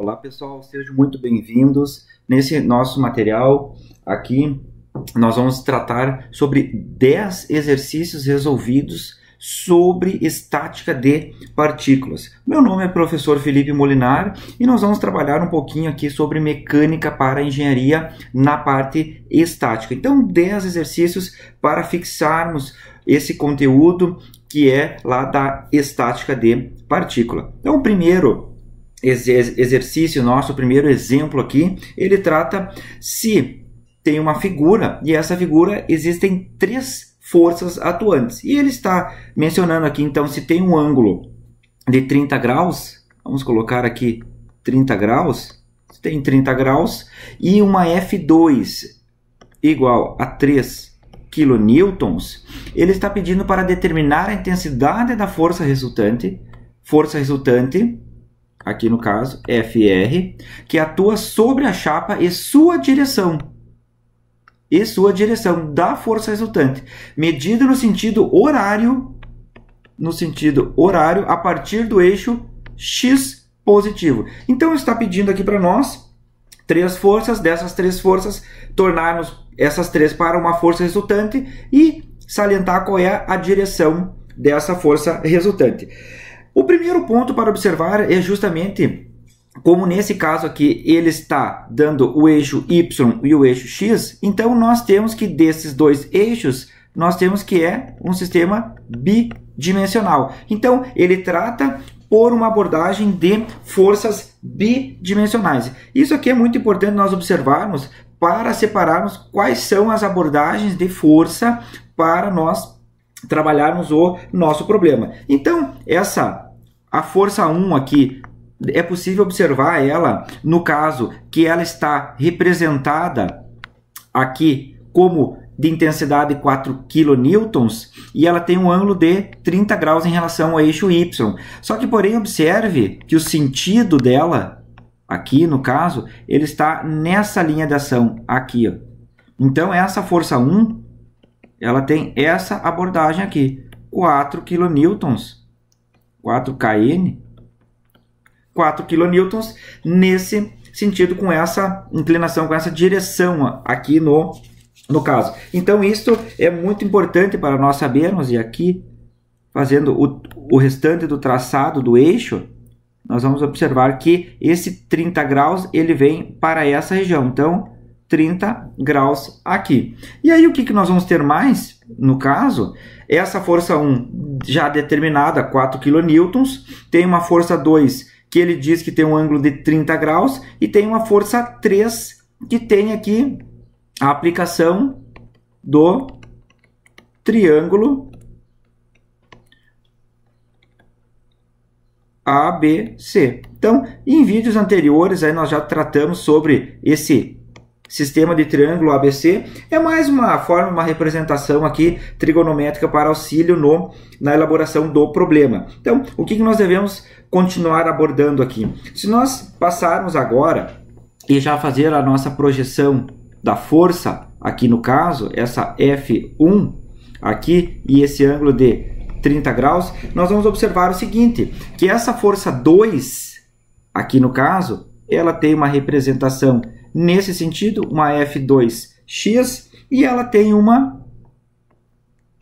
Olá pessoal, sejam muito bem-vindos. Nesse nosso material aqui, nós vamos tratar sobre 10 exercícios resolvidos sobre estática de partículas. Meu nome é professor Felipe Molinar e nós vamos trabalhar um pouquinho aqui sobre mecânica para engenharia na parte estática. Então, 10 exercícios para fixarmos esse conteúdo que é lá da estática de partícula. Então, o primeiro exercício, nosso primeiro exemplo aqui, ele trata se tem uma figura e essa figura existem 3 forças atuantes. E ele está mencionando aqui, então, se tem um ângulo de 30 graus, vamos colocar aqui 30 graus, se tem 30 graus, e uma F2 igual a 3 kN, ele está pedindo para determinar a intensidade da força resultante, aqui no caso, FR, que atua sobre a chapa e sua direção da força resultante, medida no sentido horário, a partir do eixo X positivo. Então está pedindo aqui para nós 3 forças, dessas 3 forças, tornarmos essas 3 para uma força resultante e salientar qual é a direção dessa força resultante. O primeiro ponto para observar é justamente como nesse caso aqui ele está dando o eixo Y e o eixo X, então nós temos que desses 2 eixos, nós temos que é um sistema bidimensional. Então ele trata por uma abordagem de forças bidimensionais. Isso aqui é muito importante nós observarmos para separarmos quais são as abordagens de força para nós trabalharmos o nosso problema. Então, a força 1 aqui, é possível observar ela, no caso, que ela está representada aqui como de intensidade 4 kN e ela tem um ângulo de 30 graus em relação ao eixo Y. Só que, porém, observe que o sentido dela, aqui no caso, ele está nessa linha de ação, aqui. Ó. Então, essa força 1, ela tem essa abordagem aqui, 4 kN, 4 kN, 4 kN nesse sentido, com essa inclinação, com essa direção aqui no caso. Então, isso é muito importante para nós sabermos, e aqui, fazendo o restante do traçado do eixo, nós vamos observar que esse 30 graus, ele vem para essa região. Então, 30 graus aqui. E aí, o que nós vamos ter mais, no caso, essa força 1 já determinada, 4 kN, tem uma força 2 que ele diz que tem um ângulo de 30 graus, e tem uma força 3 que tem aqui a aplicação do triângulo ABC. Então, em vídeos anteriores, aí nós já tratamos sobre esse sistema de triângulo ABC. É mais uma forma, uma representação aqui trigonométrica para auxílio na elaboração do problema. Então, o que nós devemos continuar abordando aqui? Se nós passarmos agora e já fazer a nossa projeção da força, aqui no caso, essa F1 aqui e esse ângulo de 30 graus, nós vamos observar o seguinte, que essa força 2, aqui no caso, ela tem uma representação nesse sentido, uma F2x, e ela tem uma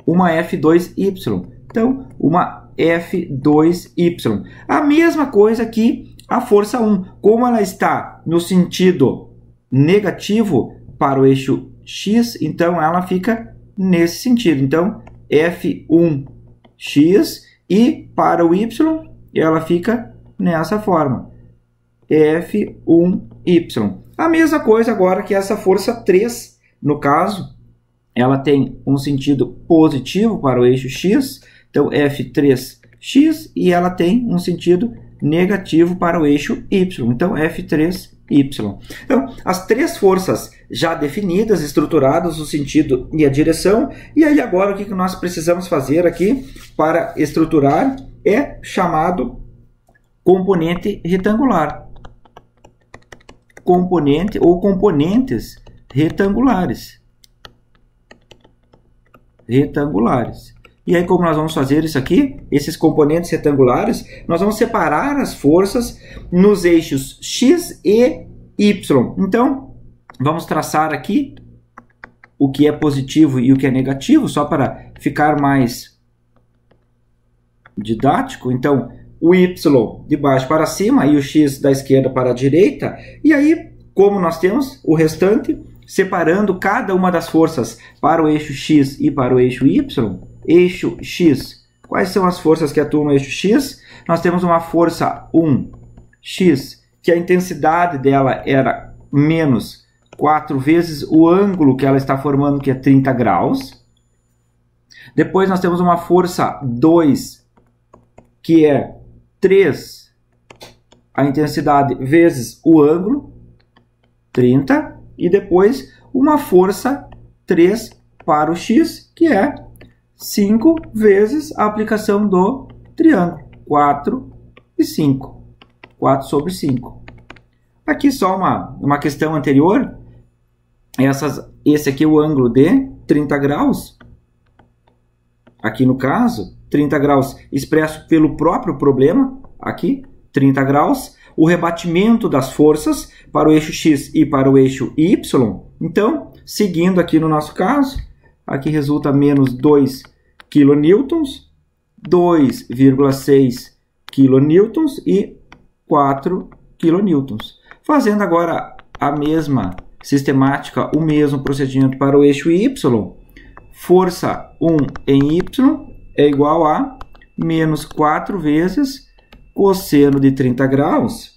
F2y. Então, uma F2y. A mesma coisa que a força 1. Como ela está no sentido negativo para o eixo x, então ela fica nesse sentido. Então, F1x, e para o y, ela fica nessa forma. F1y. A mesma coisa agora que essa força 3, no caso, ela tem um sentido positivo para o eixo x, então F3x, e ela tem um sentido negativo para o eixo y, então F3y. Então, as 3 forças já definidas, estruturadas, o sentido e a direção, e aí agora o que nós precisamos fazer aqui para estruturar é chamado componente retangular. Componente ou componentes retangulares. E aí como nós vamos fazer isso aqui? Esses componentes retangulares, nós vamos separar as forças nos eixos x e y. Então, vamos traçar aqui o que é positivo e o que é negativo, só para ficar mais didático. Então, o y de baixo para cima e o x da esquerda para a direita. E aí, como nós temos o restante, separando cada uma das forças para o eixo x e para o eixo y. Eixo x, quais são as forças que atuam no eixo x? Nós temos uma força 1x, que a intensidade dela era menos 4 vezes o ângulo que ela está formando, que é 30 graus. Depois nós temos uma força 2, que é 3, a intensidade vezes o ângulo, 30. E depois uma força 3 para o x, que é 5 vezes a aplicação do triângulo, 4 e 5, 4 sobre 5. Aqui só uma questão anterior, esse aqui é o ângulo de 30 graus, aqui no caso, 30 graus expresso pelo próprio problema, aqui, 30 graus, o rebatimento das forças para o eixo x e para o eixo y. Então, seguindo aqui no nosso caso, aqui resulta menos 2 kN, 2,6 kN e 4 kN. Fazendo agora a mesma sistemática, o mesmo procedimento para o eixo y, força 1 em y é igual a menos 4 vezes cosseno de 30 graus,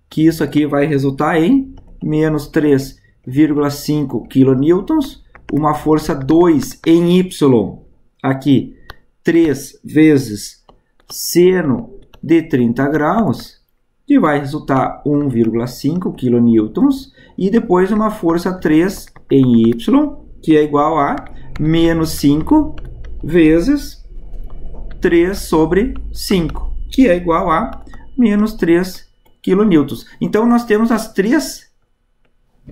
que isso aqui vai resultar em menos 3,5 kN, uma força 2 em y, aqui 3 vezes seno de 30 graus, que vai resultar 1,5 kN, e depois uma força 3 em y, que é igual a menos 5 vezes 3 sobre 5, que é igual a menos 3 kN. Então, nós temos as três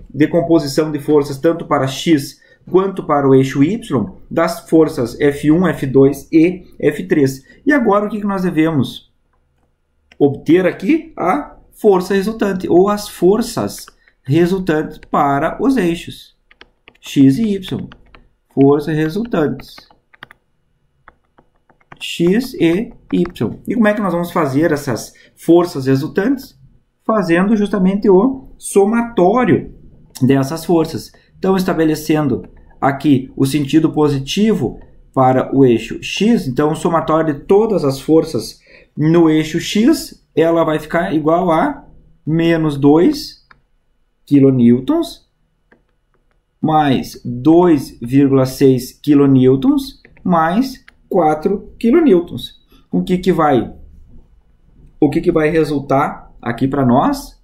decomposição de forças, tanto para x quanto para o eixo y, das forças F1, F2 e F3. E agora, o que nós devemos obter aqui? A força resultante, ou as forças resultantes para os eixos x e y. Forças resultantes x e y. E como é que nós vamos fazer essas forças resultantes? Fazendo justamente o somatório dessas forças. Então, estabelecendo aqui o sentido positivo para o eixo x, então o somatório de todas as forças no eixo x, ela vai ficar igual a menos 2 kN mais 2,6 kN mais 4 kN. O que vai resultar aqui para nós?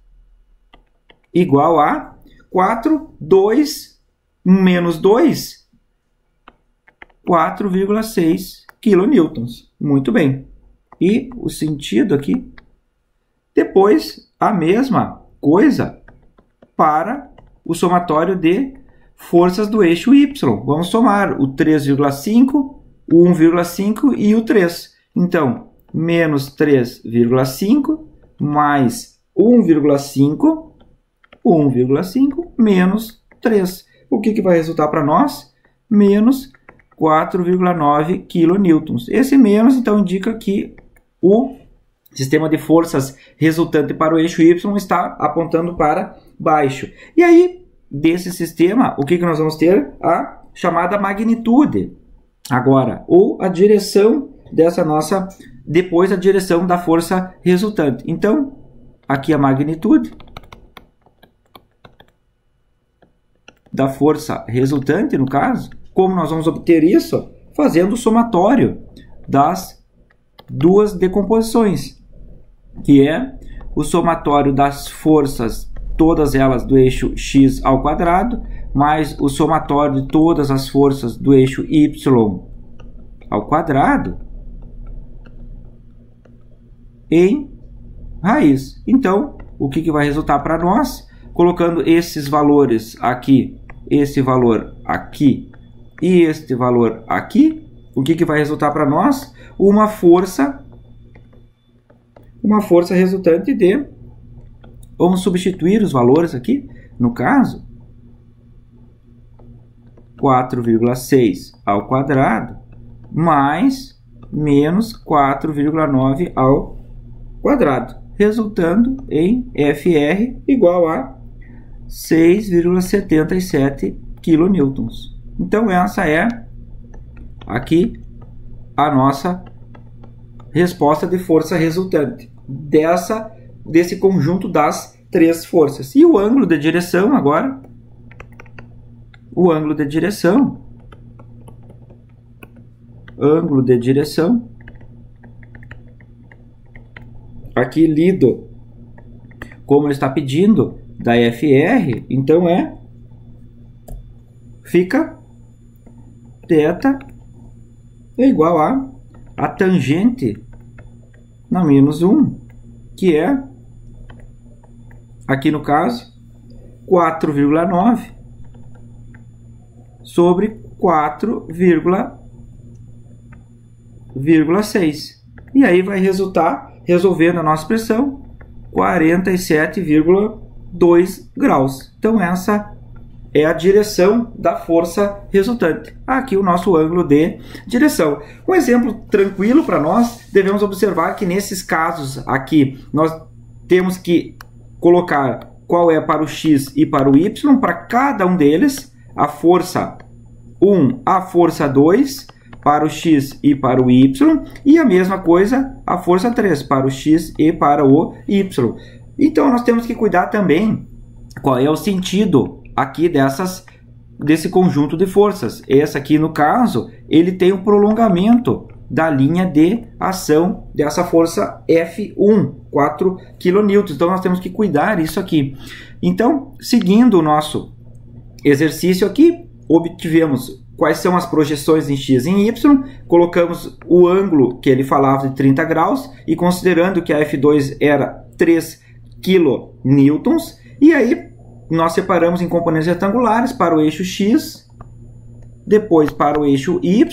Igual a 4, 2 menos 2, 4,6 kN. Muito bem. E o sentido aqui? Depois, a mesma coisa para o somatório de forças do eixo y. Vamos somar o 3,5, o 1,5 e o 3. Então, menos 3,5 mais 1,5, 1,5 menos 3. O que vai resultar para nós? Menos 4,9 kN. Esse menos, então, indica que o sistema de forças resultante para o eixo y está apontando para baixo. E aí, desse sistema, o que nós vamos ter? A chamada magnitude. Agora, ou a direção dessa nossa, depois a direção da força resultante. Então, aqui a magnitude da força resultante, no caso. Como nós vamos obter isso? Fazendo o somatório das duas decomposições, que é o somatório das forças, todas elas do eixo x ao quadrado, mais o somatório de todas as forças do eixo y ao quadrado, em raiz. Então, o que vai resultar para nós? Colocando esses valores aqui, esse valor aqui e este valor aqui, o que vai resultar para nós? Uma força resultante de, vamos substituir os valores aqui, no caso, 4,6 ao quadrado mais menos 4,9 ao quadrado, resultando em FR igual a 6,77 kN. Então essa é aqui a nossa resposta de força resultante desse conjunto das três forças. E o ângulo de direção agora, ângulo de direção aqui lido como ele está pedindo da FR, então fica θ é igual a tangente na menos 1, que é, aqui no caso, 4,9 sobre 4,6. E aí vai resultar, resolvendo a nossa expressão, 47,2 graus. Então essa é a direção da força resultante. Aqui o nosso ângulo de direção. Um exemplo tranquilo para nós, devemos observar que nesses casos aqui, nós temos que colocar qual é para o x e para o y, para cada um deles, a força 1, a força 2, para o x e para o y, e a mesma coisa, a força 3, para o x e para o y. Então nós temos que cuidar também qual é o sentido aqui desse conjunto de forças. Esse aqui, no caso, ele tem um prolongamento da linha de ação dessa força F1, 4 kN. Então, nós temos que cuidar isso aqui. Então, seguindo o nosso exercício aqui, obtivemos quais são as projeções em x e em y, colocamos o ângulo que ele falava de 30 graus, e considerando que a F2 era 3 kN, e aí nós separamos em componentes retangulares para o eixo x, depois para o eixo y,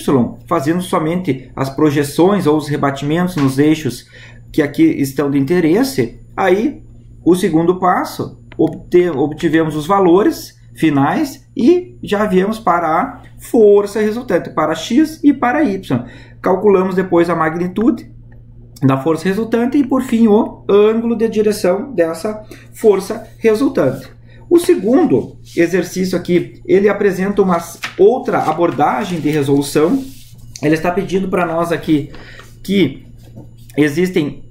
fazendo somente as projeções ou os rebatimentos nos eixos que aqui estão de interesse. Aí, o segundo passo, obtivemos os valores finais e já viemos para a força resultante, para x e para y. Calculamos depois a magnitude da força resultante e, por fim, o ângulo de direção dessa força resultante. O segundo exercício aqui, ele apresenta uma outra abordagem de resolução. Ele está pedindo para nós aqui que existem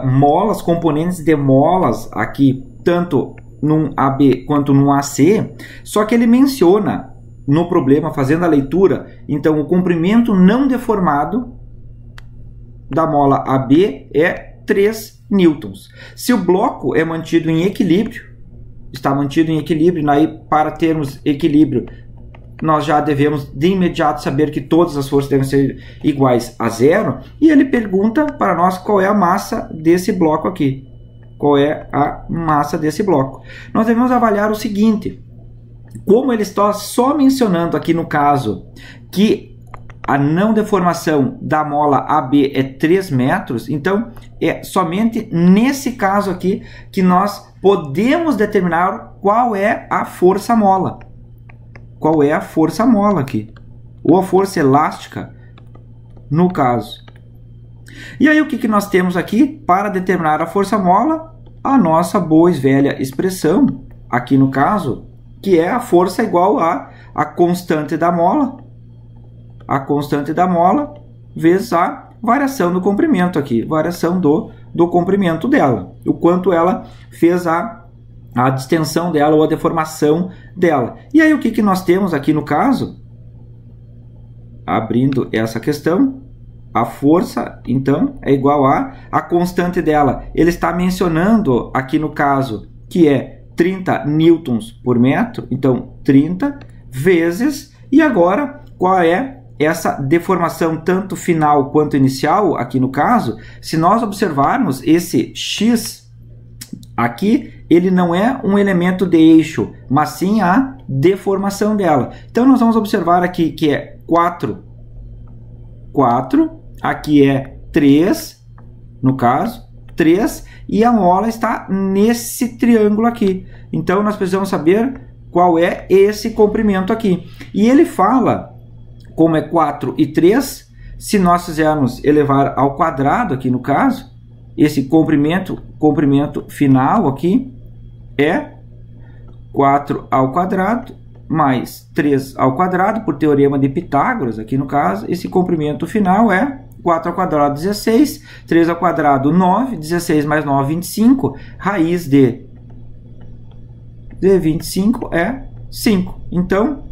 molas, componentes de molas aqui, tanto num AB quanto num AC, só que ele menciona no problema, fazendo a leitura, então o comprimento não deformado da mola AB é 3 newtons. Se o bloco é mantido em equilíbrio, está mantido em equilíbrio, aí para termos equilíbrio, nós já devemos de imediato saber que todas as forças devem ser iguais a zero, e ele pergunta para nós qual é a massa desse bloco aqui. Qual é a massa desse bloco? Nós devemos avaliar o seguinte, como ele está só mencionando aqui no caso que a não deformação da mola AB é 3 metros, então é somente nesse caso aqui que nós podemos determinar qual é a força mola. Qual é a força mola aqui? Ou a força elástica, no caso. E aí o que nós temos aqui para determinar a força mola? A nossa boa e velha expressão, aqui no caso, que é a força igual a constante da mola. A constante da mola vezes a variação do comprimento aqui, variação do comprimento dela, o quanto ela fez a distensão dela ou a deformação dela. E aí o que nós temos aqui no caso? Abrindo essa questão, a força, então, é igual a constante dela. Ele está mencionando aqui no caso que é 30 newtons por metro, então 30 vezes, e agora qual é essa deformação tanto final quanto inicial, aqui no caso, se nós observarmos esse x aqui, ele não é um elemento de eixo, mas sim a deformação dela. Então nós vamos observar aqui que é 4 4, aqui é 3, no caso, 3, e a mola está nesse triângulo aqui. Então, nós precisamos saber qual é esse comprimento aqui. E ele fala, como é 4 e 3, se nós fizermos elevar ao quadrado aqui no caso, esse comprimento final aqui é 4 ao quadrado mais 3 ao quadrado, por teorema de Pitágoras, aqui no caso, esse comprimento final é 4 ao quadrado, 16, 3 ao quadrado, 9, 16 mais 9, 25, raiz de 25 é 5. Então,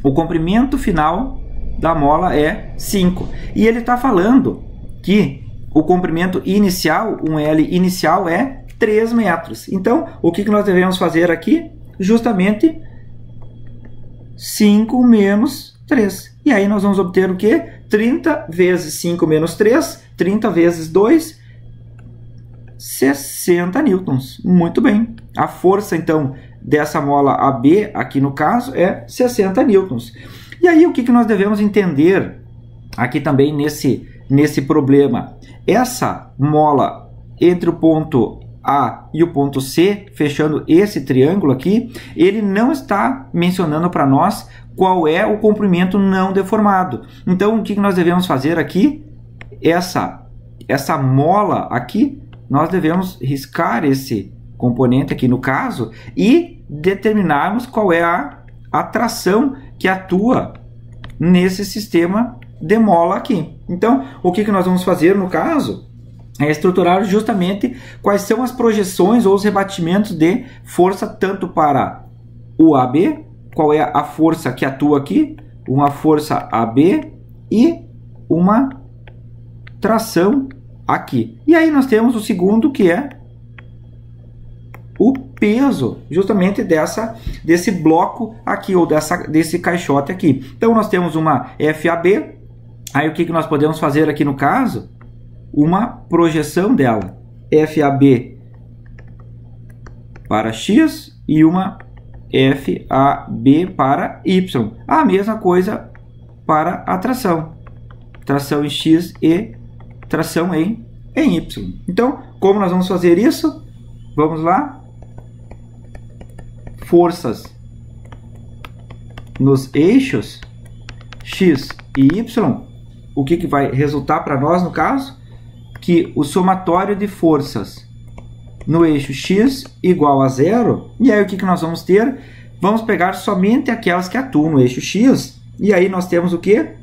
o comprimento final da mola é 5. E ele está falando que o comprimento inicial, um L inicial, é 3 metros. Então, o que nós devemos fazer aqui? Justamente 5 menos 3. E aí nós vamos obter o quê? 30 vezes 5 menos 3, 30 vezes 2, 60 newtons. Muito bem. A força, então, dessa mola AB, aqui no caso, é 60 newtons. E aí o que nós devemos entender aqui também nesse problema? Essa mola entre o ponto A e o ponto C, fechando esse triângulo aqui, ele não está mencionando para nós qual é o comprimento não deformado. Então, o que nós devemos fazer aqui? Essa mola aqui, nós devemos riscar esse componente aqui no caso e determinarmos qual é a tração que atua nesse sistema de mola aqui. Então, o que nós vamos fazer no caso é estruturar justamente quais são as projeções ou os rebatimentos de força tanto para o AB, qual é a força que atua aqui, uma força AB e uma tração aqui. E aí nós temos o segundo, que é o peso justamente desse bloco aqui, ou desse caixote aqui. Então nós temos uma FAB, aí o que nós podemos fazer aqui no caso? Uma projeção dela, FAB para X e uma FAB para Y. A mesma coisa para a tração. Tração em X e tração em Y. Então, como nós vamos fazer isso? Vamos lá. Forças nos eixos X e Y. O que vai resultar para nós no caso? Que o somatório de forças no eixo X igual a 0. E aí o que nós vamos ter? Vamos pegar somente aquelas que atuam no eixo X. E aí nós temos o quê?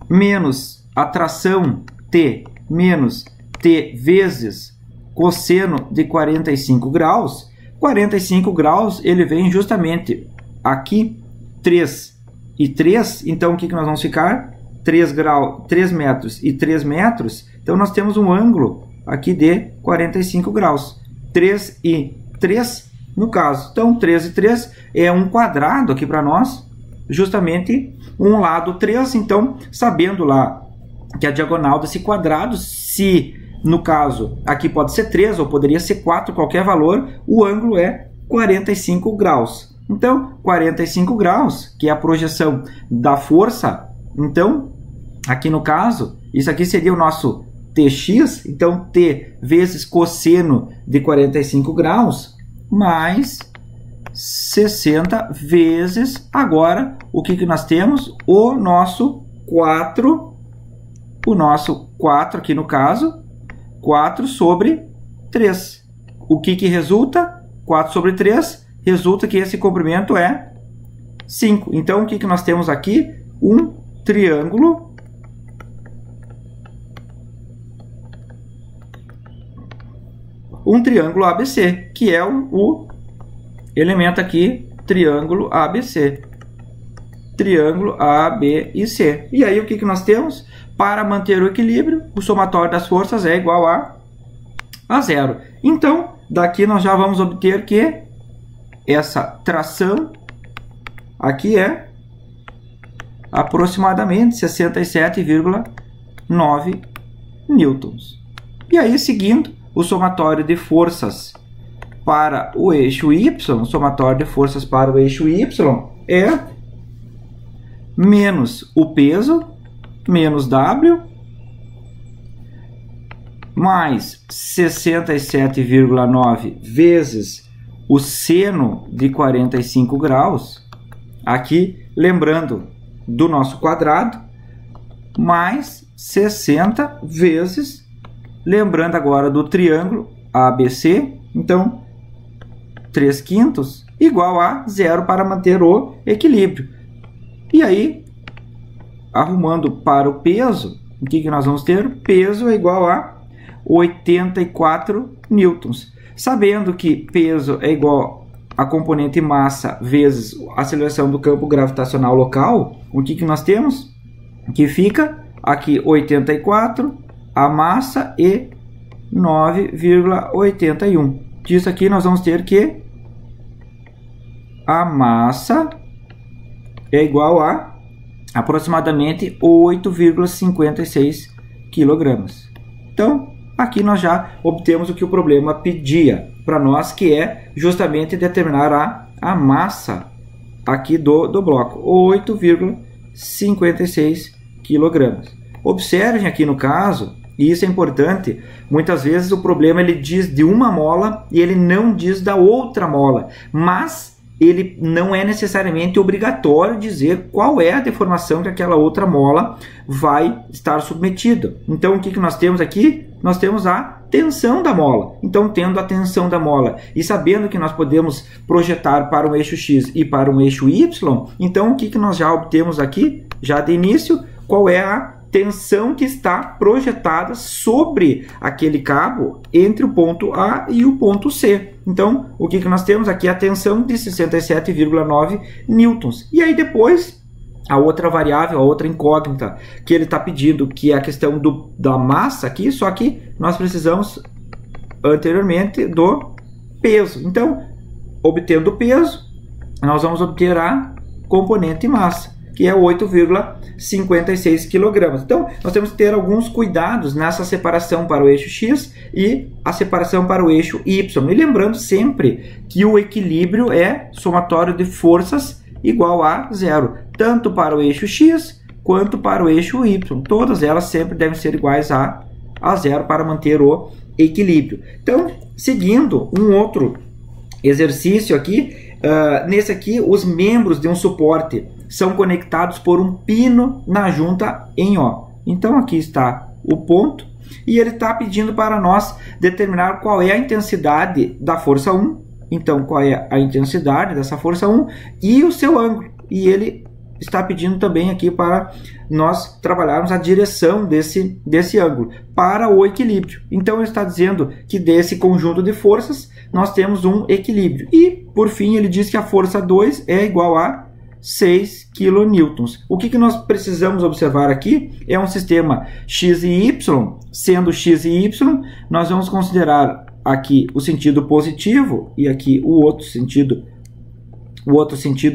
Menos a tração T menos T vezes cosseno de 45 graus. 45 graus ele vem justamente aqui 3 e 3. Então o que nós vamos ficar? 3 metros e 3 metros. Então nós temos um ângulo aqui de 45 graus. 3 e 3 no caso. Então 3 e 3 é um quadrado aqui para nós. Justamente um lado 3. Então, sabendo lá que a diagonal desse quadrado, se no caso aqui pode ser 3 ou poderia ser 4, qualquer valor, o ângulo é 45 graus. Então, 45 graus, que é a projeção da força. Então, aqui no caso, isso aqui seria o nosso Tx. Então, T vezes cosseno de 45 graus, mais 60 vezes, agora, o que nós temos? O nosso 4, aqui no caso, 4 sobre 3. O que resulta? 4 sobre 3, resulta que esse comprimento é 5. Então, o que nós temos aqui? Um triângulo ABC, que é o elemento aqui, triângulo ABC. Triângulo A, B e C. E aí o que nós temos? Para manter o equilíbrio, o somatório das forças é igual a 0. Então, daqui nós já vamos obter que essa tração aqui é aproximadamente 67,9 newtons. E aí, seguindo, o somatório de forças para o eixo Y, o somatório de forças para o eixo Y é menos o peso menos W mais 67,9 vezes o seno de 45 graus, aqui lembrando do nosso quadrado, mais 60 vezes, lembrando agora do triângulo ABC, então 3/5 igual a 0 para manter o equilíbrio. E aí, arrumando para o peso, o que nós vamos ter? Peso é igual a 84 newtons. Sabendo que peso é igual a componente massa vezes a aceleração do campo gravitacional local, o que nós temos? Que fica aqui 84, a massa e 9,81. Disso aqui nós vamos ter que a massa é igual a aproximadamente 8,56 kg. Então, aqui nós já obtemos o que o problema pedia para nós, que é justamente determinar a massa aqui do bloco, 8,56 kg. Observem aqui no caso, e isso é importante, muitas vezes o problema ele diz de uma mola e ele não diz da outra mola, mas ele não é necessariamente obrigatório dizer qual é a deformação que aquela outra mola vai estar submetida. Então, o que nós temos aqui? Nós temos a tensão da mola. Então, tendo a tensão da mola e sabendo que nós podemos projetar para um eixo X e para um eixo Y, então o que nós já obtemos aqui, já de início, qual é a tensão que está projetada sobre aquele cabo entre o ponto A e o ponto C. Então, o que nós temos aqui? A tensão de 67,9 newtons. E aí depois, a outra variável, a outra incógnita que ele está pedindo, que é a questão da massa aqui, só que nós precisamos anteriormente do peso. Então, obtendo o peso, nós vamos obter a componente massa, que é 8,56 kg. Então, nós temos que ter alguns cuidados nessa separação para o eixo X e a separação para o eixo Y. E lembrando sempre que o equilíbrio é somatório de forças igual a 0, tanto para o eixo X quanto para o eixo Y. Todas elas sempre devem ser iguais a 0 para manter o equilíbrio. Então, seguindo um outro exercício aqui, nesse aqui, os membros de um suporte são conectados por um pino na junta em O. Então, aqui está o ponto e ele está pedindo para nós determinar qual é a intensidade da força 1. Então, qual é a intensidade dessa força 1 e o seu ângulo. E ele está pedindo também aqui para nós trabalharmos a direção desse ângulo para o equilíbrio. Então, ele está dizendo que desse conjunto de forças nós temos um equilíbrio. E, por fim, ele diz que a força 2 é igual a 6 kN. O que nós precisamos observar aqui é um sistema X e Y. Sendo X e Y, nós vamos considerar aqui o sentido positivo e aqui o outro sentido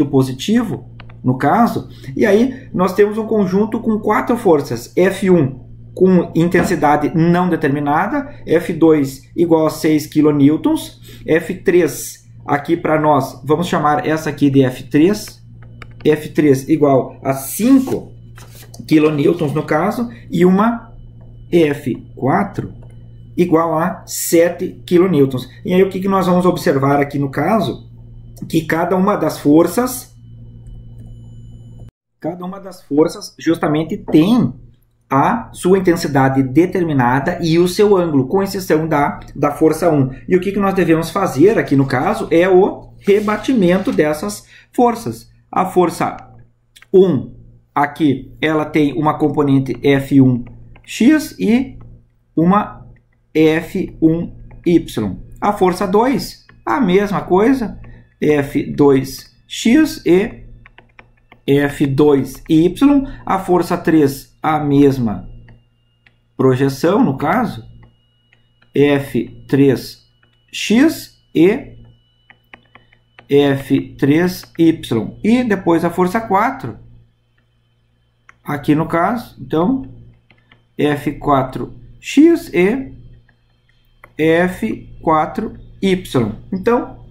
positivo, no caso. E aí nós temos um conjunto com 4 forças. F1 com intensidade não determinada, F2 igual a 6 kN, F3 aqui para nós, vamos chamar essa aqui de F3, F3 igual a 5 kN no caso, e uma F4 igual a 7 kN. E aí o que nós vamos observar aqui no caso? Que cada uma das forças justamente tem a sua intensidade determinada e o seu ângulo, com exceção da força 1. E o que nós devemos fazer aqui no caso é o rebatimento dessas forças. A força 1 aqui, ela tem uma componente F1x e uma F1y. A força 2, a mesma coisa, F2x e F2y. A força 3, a mesma projeção, no caso, F3x e F3y. E depois a força 4, aqui no caso, então, F4x e F4y. Então,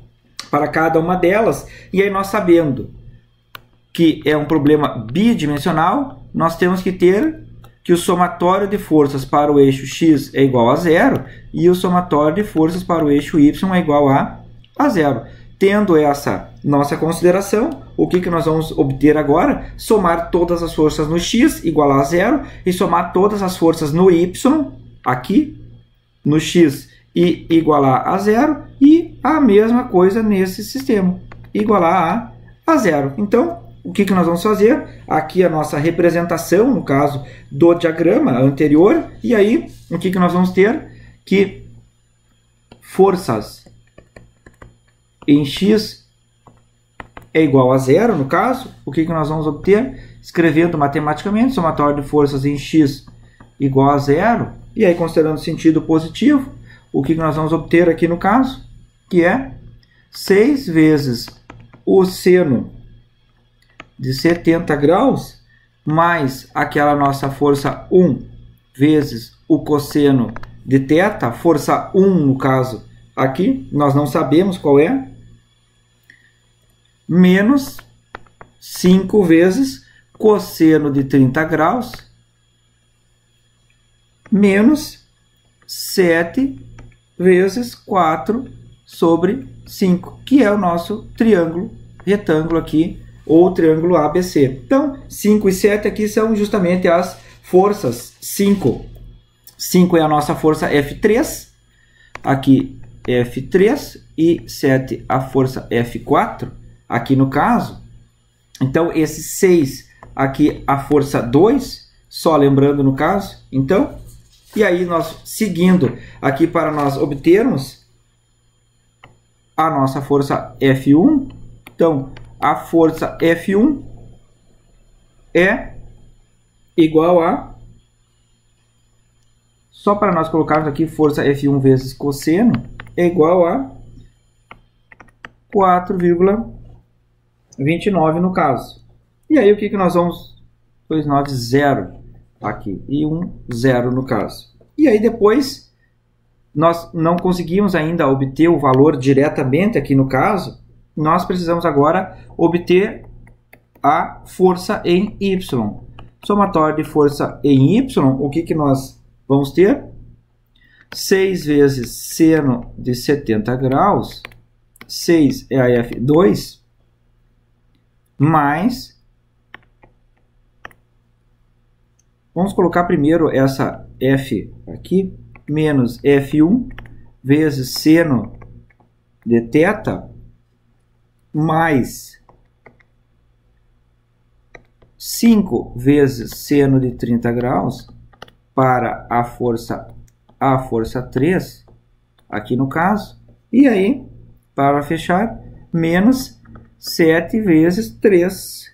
para cada uma delas, e aí nós sabendo que é um problema bidimensional, nós temos que ter que o somatório de forças para o eixo x é igual a zero e o somatório de forças para o eixo y é igual a zero. Tendo essa nossa consideração, o que nós vamos obter agora? Somar todas as forças no x igual a zero e somar todas as forças no y, aqui, no x e igualar a zero, e a mesma coisa nesse sistema, igualar a zero. Então, o que nós vamos fazer? Aqui a nossa representação, no caso do diagrama anterior, e aí o que nós vamos ter? Que forças em x é igual a zero, no caso, o que nós vamos obter? Escrevendo matematicamente, somatório de forças em x igual a zero, e aí considerando sentido positivo, o que nós vamos obter aqui no caso? Que é 6 vezes o seno de 70 graus, mais aquela nossa força 1 vezes o cosseno de θ, força 1 no caso aqui, nós não sabemos qual é, menos 5 vezes cosseno de 30 graus, menos 7 vezes 4 sobre 5, que é o nosso triângulo retângulo aqui, ou triângulo ABC. Então, 5 e 7 aqui são justamente as forças 5. 5 é a nossa força F3, aqui F3, e 7 a força F4, aqui no caso. Então, esse 6 aqui a força 2, só lembrando no caso. Então, e aí nós seguindo aqui para nós obtermos a nossa força F1. Então, a força F1 é igual a, só para nós colocarmos aqui, força F1 vezes cosseno é igual a 4,29 no caso. E aí o que nós vamos? 2,9, 0 aqui, e 0 no caso. E aí depois, nós não conseguimos ainda obter o valor diretamente aqui no caso, nós precisamos agora obter a força em y. Somatório de força em y, o que nós vamos ter? 6 vezes seno de 70 graus, 6 é a F2, mais, vamos colocar primeiro essa F aqui, menos F1 vezes seno de θ, mais 5 vezes seno de 30 graus para a força 3, aqui no caso, e aí, para fechar, menos 7 vezes 3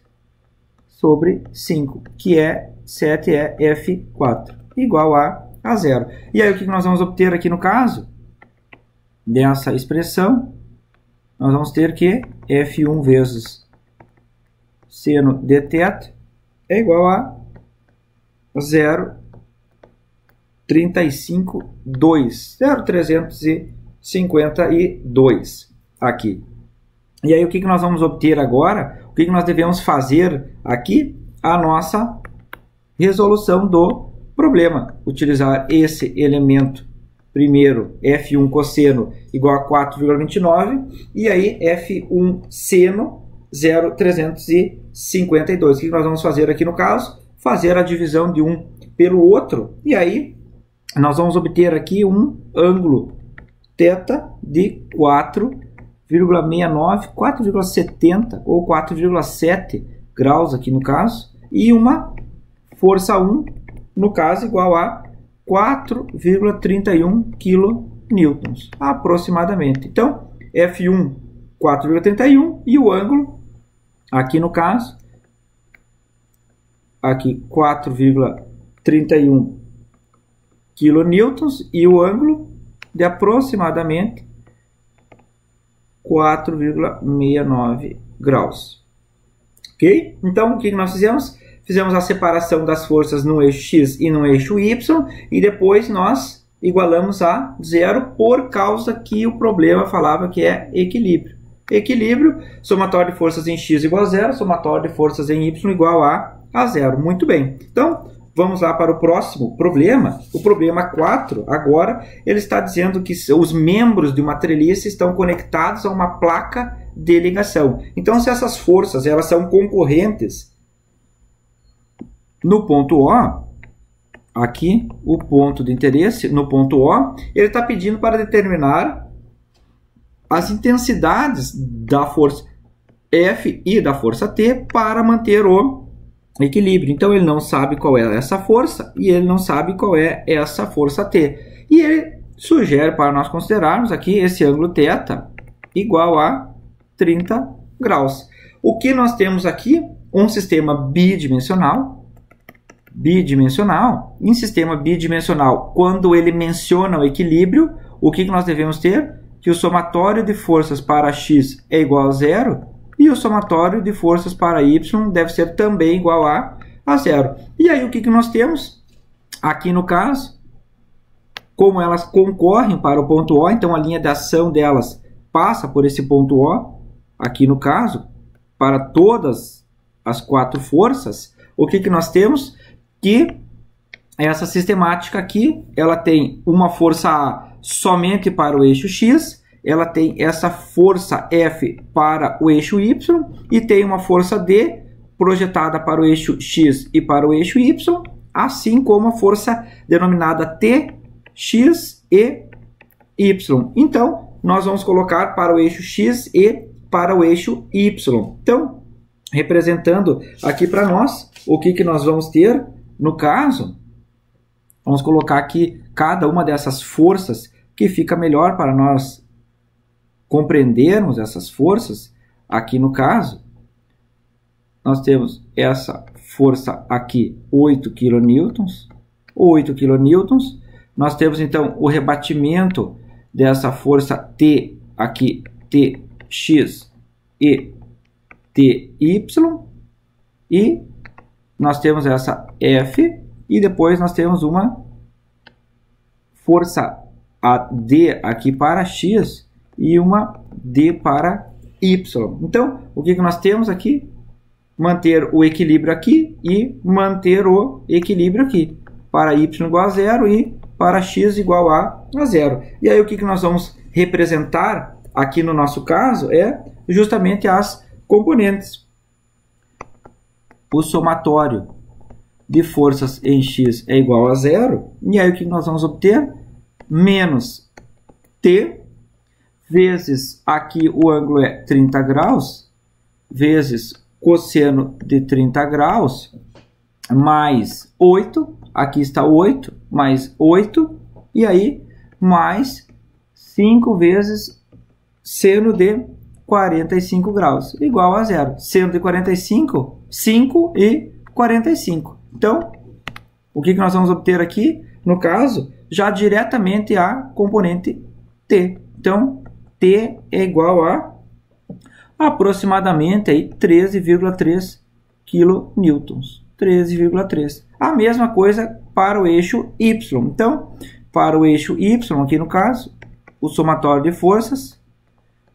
sobre 5, que é 7 é F4, igual a 0. E aí o que nós vamos obter aqui no caso? Dessa expressão, nós vamos ter que F1 vezes seno de θ é igual a 0,352 aqui. E aí o que nós vamos obter agora? O que nós devemos fazer aqui? A nossa resolução do problema. Utilizar esse elemento primeiro, F1 cosseno igual a 4,29, e aí F1 seno 0,352. O que nós vamos fazer aqui no caso? Fazer a divisão de um pelo outro, e aí nós vamos obter aqui um ângulo θ de 4,69, 4,70 ou 4,7 graus aqui no caso, e uma força 1, no caso, igual a 4,31 kN, aproximadamente. Então, F1, 4,31, e o ângulo, aqui no caso, aqui 4,31 kN, e o ângulo de aproximadamente 4,69 graus. Ok? Então, o que nós fizemos? Fizemos a separação das forças no eixo X e no eixo Y, e depois nós igualamos a zero por causa que o problema falava que é equilíbrio. Equilíbrio, somatório de forças em X igual a zero, somatório de forças em Y igual a zero. Muito bem. Então, vamos lá para o próximo problema. O problema 4, agora, ele está dizendo que os membros de uma treliça estão conectados a uma placa de ligação. Então, se essas forças elas são concorrentes no ponto O, aqui, o ponto de interesse, no ponto O, ele está pedindo para determinar as intensidades da força F e da força T para manter o equilíbrio. Então, ele não sabe qual é essa força e ele não sabe qual é essa força T. E ele sugere para nós considerarmos aqui esse ângulo θ igual a 30 graus. O que nós temos aqui? Um sistema bidimensional. Em sistema bidimensional, quando ele menciona o equilíbrio, o que nós devemos ter? Que o somatório de forças para x é igual a zero e o somatório de forças para y deve ser também igual a zero. E aí o que nós temos? Aqui no caso, como elas concorrem para o ponto O, então a linha de ação delas passa por esse ponto O, aqui no caso, para todas as 4 forças, o que nós temos? Que essa sistemática aqui, ela tem uma força A somente para o eixo X, ela tem essa força F para o eixo Y e tem uma força D projetada para o eixo X e para o eixo Y, assim como a força denominada T, X e Y. Então, nós vamos colocar para o eixo X e para o eixo Y. Então, representando aqui para nós, o que nós vamos ter? No caso, vamos colocar aqui cada uma dessas forças que fica melhor para nós compreendermos essas forças. Aqui no caso, nós temos essa força aqui, 8 kN. 8 kN. Nós temos então o rebatimento dessa força T aqui, Tx e Ty. E nós temos essa F e depois nós temos uma força D aqui para X e uma D para Y. Então, o que nós temos aqui? Manter o equilíbrio aqui e manter o equilíbrio aqui. Para Y igual a zero e para X igual a zero. E aí o que nós vamos representar aqui no nosso caso é justamente as componentes. O somatório de forças em X é igual a zero. E aí o que nós vamos obter? Menos T vezes aqui o ângulo é 30 graus, vezes cosseno de 30 graus, mais 8, aqui está 8, mais 8, e aí mais 5 vezes seno de 45 graus, igual a zero. Seno de 45, 5 e 45. Então, o que nós vamos obter aqui? No caso, já diretamente a componente T. Então, T é igual a aproximadamente 13,3 kN. 13,3. A mesma coisa para o eixo Y. Então, para o eixo Y, aqui no caso, o somatório de forças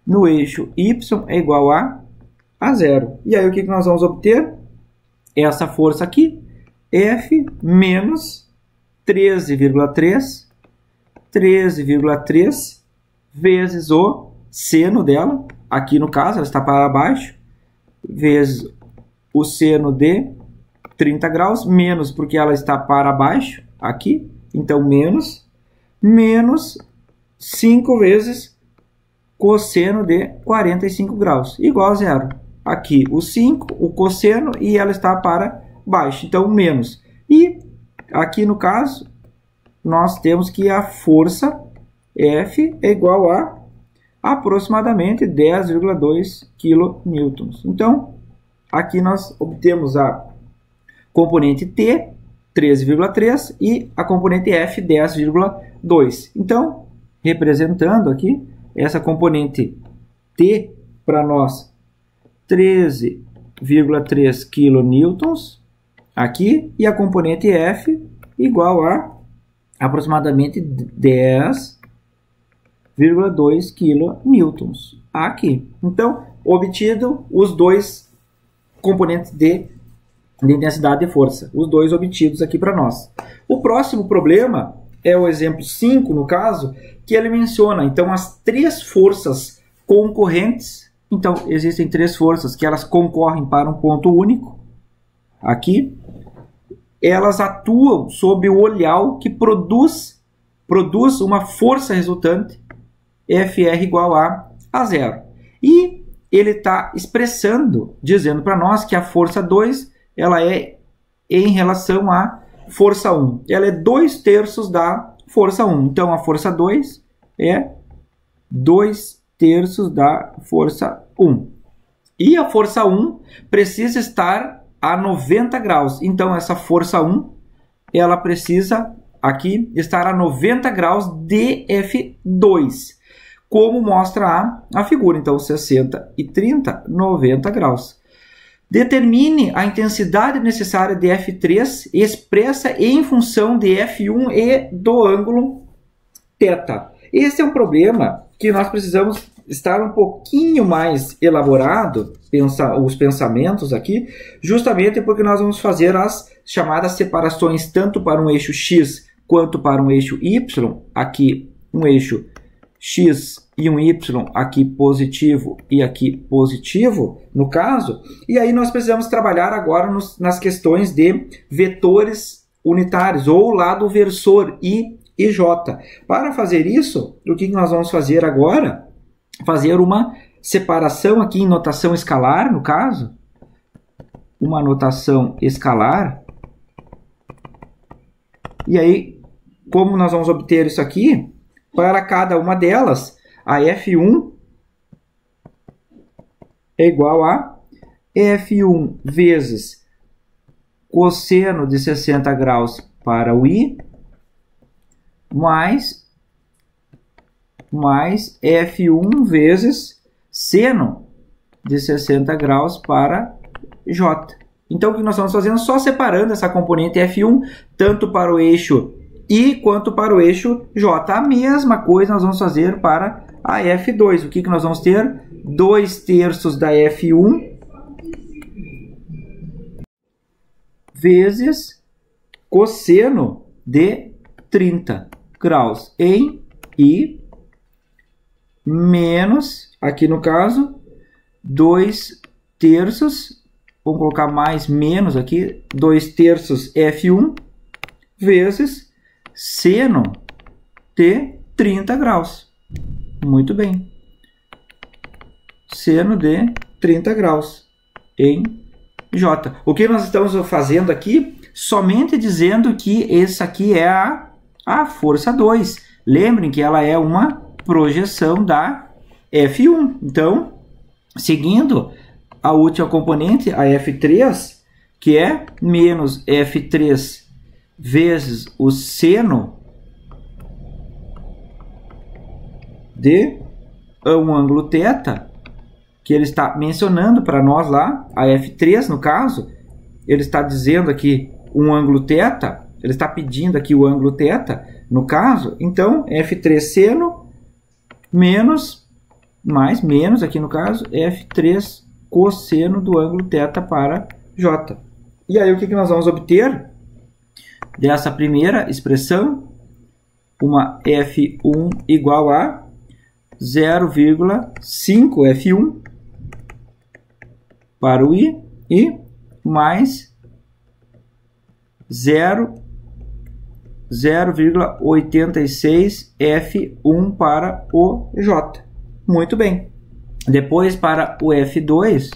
no eixo Y é igual a zero. E aí o que nós vamos obter? Essa força aqui, F menos 13,3 vezes o seno dela, aqui no caso ela está para baixo, vezes o seno de 30 graus, menos porque ela está para baixo, aqui, então menos 5 vezes cosseno de 45 graus, igual a zero. Aqui o 5, o cosseno, e ela está para baixo, então menos. E aqui no caso, nós temos que a força F é igual a aproximadamente 10,2 kN. Então, aqui nós obtemos a componente T, 13,3, e a componente F, 10,2. Então, representando aqui, essa componente T para nós, 13,3 kN aqui, e a componente F igual a aproximadamente 10,2 kN aqui. Então, obtido os dois componentes de de intensidade e força, os dois obtidos aqui para nós. O próximo problema é o exemplo 5, no caso, que ele menciona, então, as três forças concorrentes. Então, existem três forças que elas concorrem para um ponto único, aqui. Elas atuam sobre o olhal que produz uma força resultante, FR igual a 0. E ele está expressando, dizendo para nós que a força 2 ela é em relação à força 1. Ela é 2/3 da força 1. Então, a força 2 é 2/3 da força 1. E a força 1 precisa estar a 90 graus. Então, essa força 1 ela precisa aqui estar a 90 graus de F2, como mostra a figura. Então, 60 e 30, 90 graus. Determine a intensidade necessária de F3 expressa em função de F1 e do ângulo θ. Esse é um problema que nós precisamos estar um pouquinho mais elaborado, os pensamentos aqui, justamente porque nós vamos fazer as chamadas separações tanto para um eixo X quanto para um eixo Y. Aqui um eixo X e um Y aqui positivo e aqui positivo, no caso. E aí nós precisamos trabalhar agora nas questões de vetores unitários, ou lado versor I e J. Para fazer isso, o que nós vamos fazer agora? Fazer uma separação aqui em notação escalar, no caso. Uma notação escalar. E aí, como nós vamos obter isso aqui? Para cada uma delas, a F1 é igual a F1 vezes cosseno de 60 graus para o I, mais F1 vezes seno de 60 graus para J. Então, o que nós estamos fazendo? Só separando essa componente F1, tanto para o eixo I quanto para o eixo J. A mesma coisa nós vamos fazer para a F2. O que nós vamos ter? 2/3 da F1 vezes cosseno de 30 graus em I, menos, aqui no caso, 2/3, vamos colocar mais menos aqui, 2/3 F1 vezes seno de 30 graus. Muito bem. Seno de 30 graus em J. O que nós estamos fazendo aqui? Somente dizendo que essa aqui é a força 2. Lembrem que ela é uma projeção da F1. Então, seguindo a última componente, a F3, que é menos F3 vezes o seno de um ângulo θ, que ele está mencionando para nós lá, a F3 no caso, ele está dizendo aqui um ângulo θ, ele está pedindo aqui o ângulo θ, no caso, então F3 seno menos, mais menos aqui no caso, F3 cosseno do ângulo θ para J. E aí o que nós vamos obter dessa primeira expressão? Uma F1 igual a 0,5 F1 para o I e mais 0,86 F1 para o J. Muito bem. Depois, para o F2,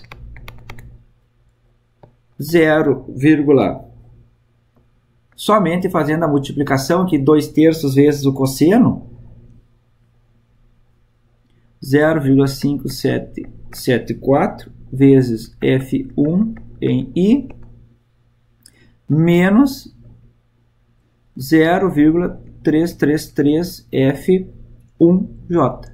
0, somente fazendo a multiplicação aqui, 2/3 vezes o cosseno, 0,574 vezes F1 em I, menos 0,333 F1J.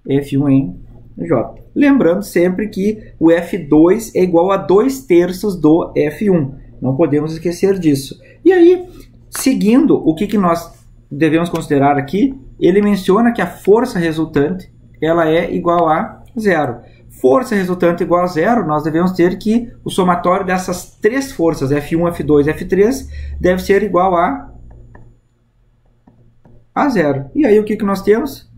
F1 em J. Lembrando sempre que o F2 é igual a 2/3 do F1. Não podemos esquecer disso. E aí, seguindo, o que nós devemos considerar aqui? Ele menciona que a força resultante ela é igual a 0. força resultante igual a zero, nós devemos ter que o somatório dessas três forças, F1, F2 e F3, deve ser igual a zero. E aí o que nós temos?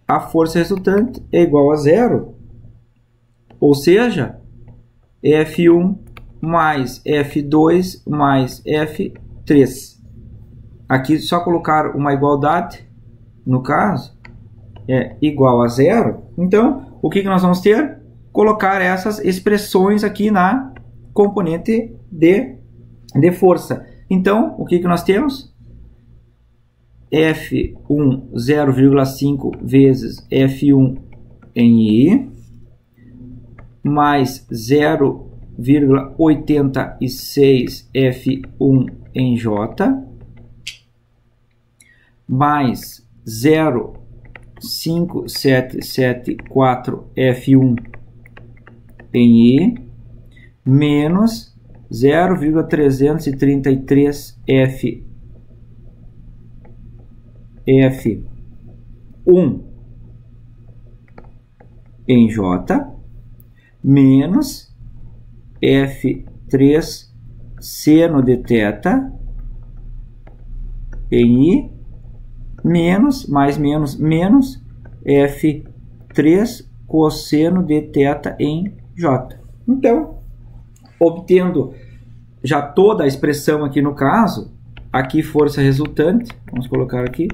A força resultante é igual a zero, ou seja, F1 mais F2 mais F3. Aqui só colocar uma igualdade, no caso, é igual a zero. Então, o que nós vamos ter? Colocar essas expressões aqui na componente de força. Então, o que nós temos? F1 0,5 vezes F1 em I, mais 0,86 F1 em J, mais 0,5774 F1 em I, menos 0,333 F1 em J, menos F3 seno de θ em I, menos, mais menos, menos F3 cosseno de θ em J. Então, obtendo já toda a expressão aqui no caso, aqui força resultante, vamos colocar aqui,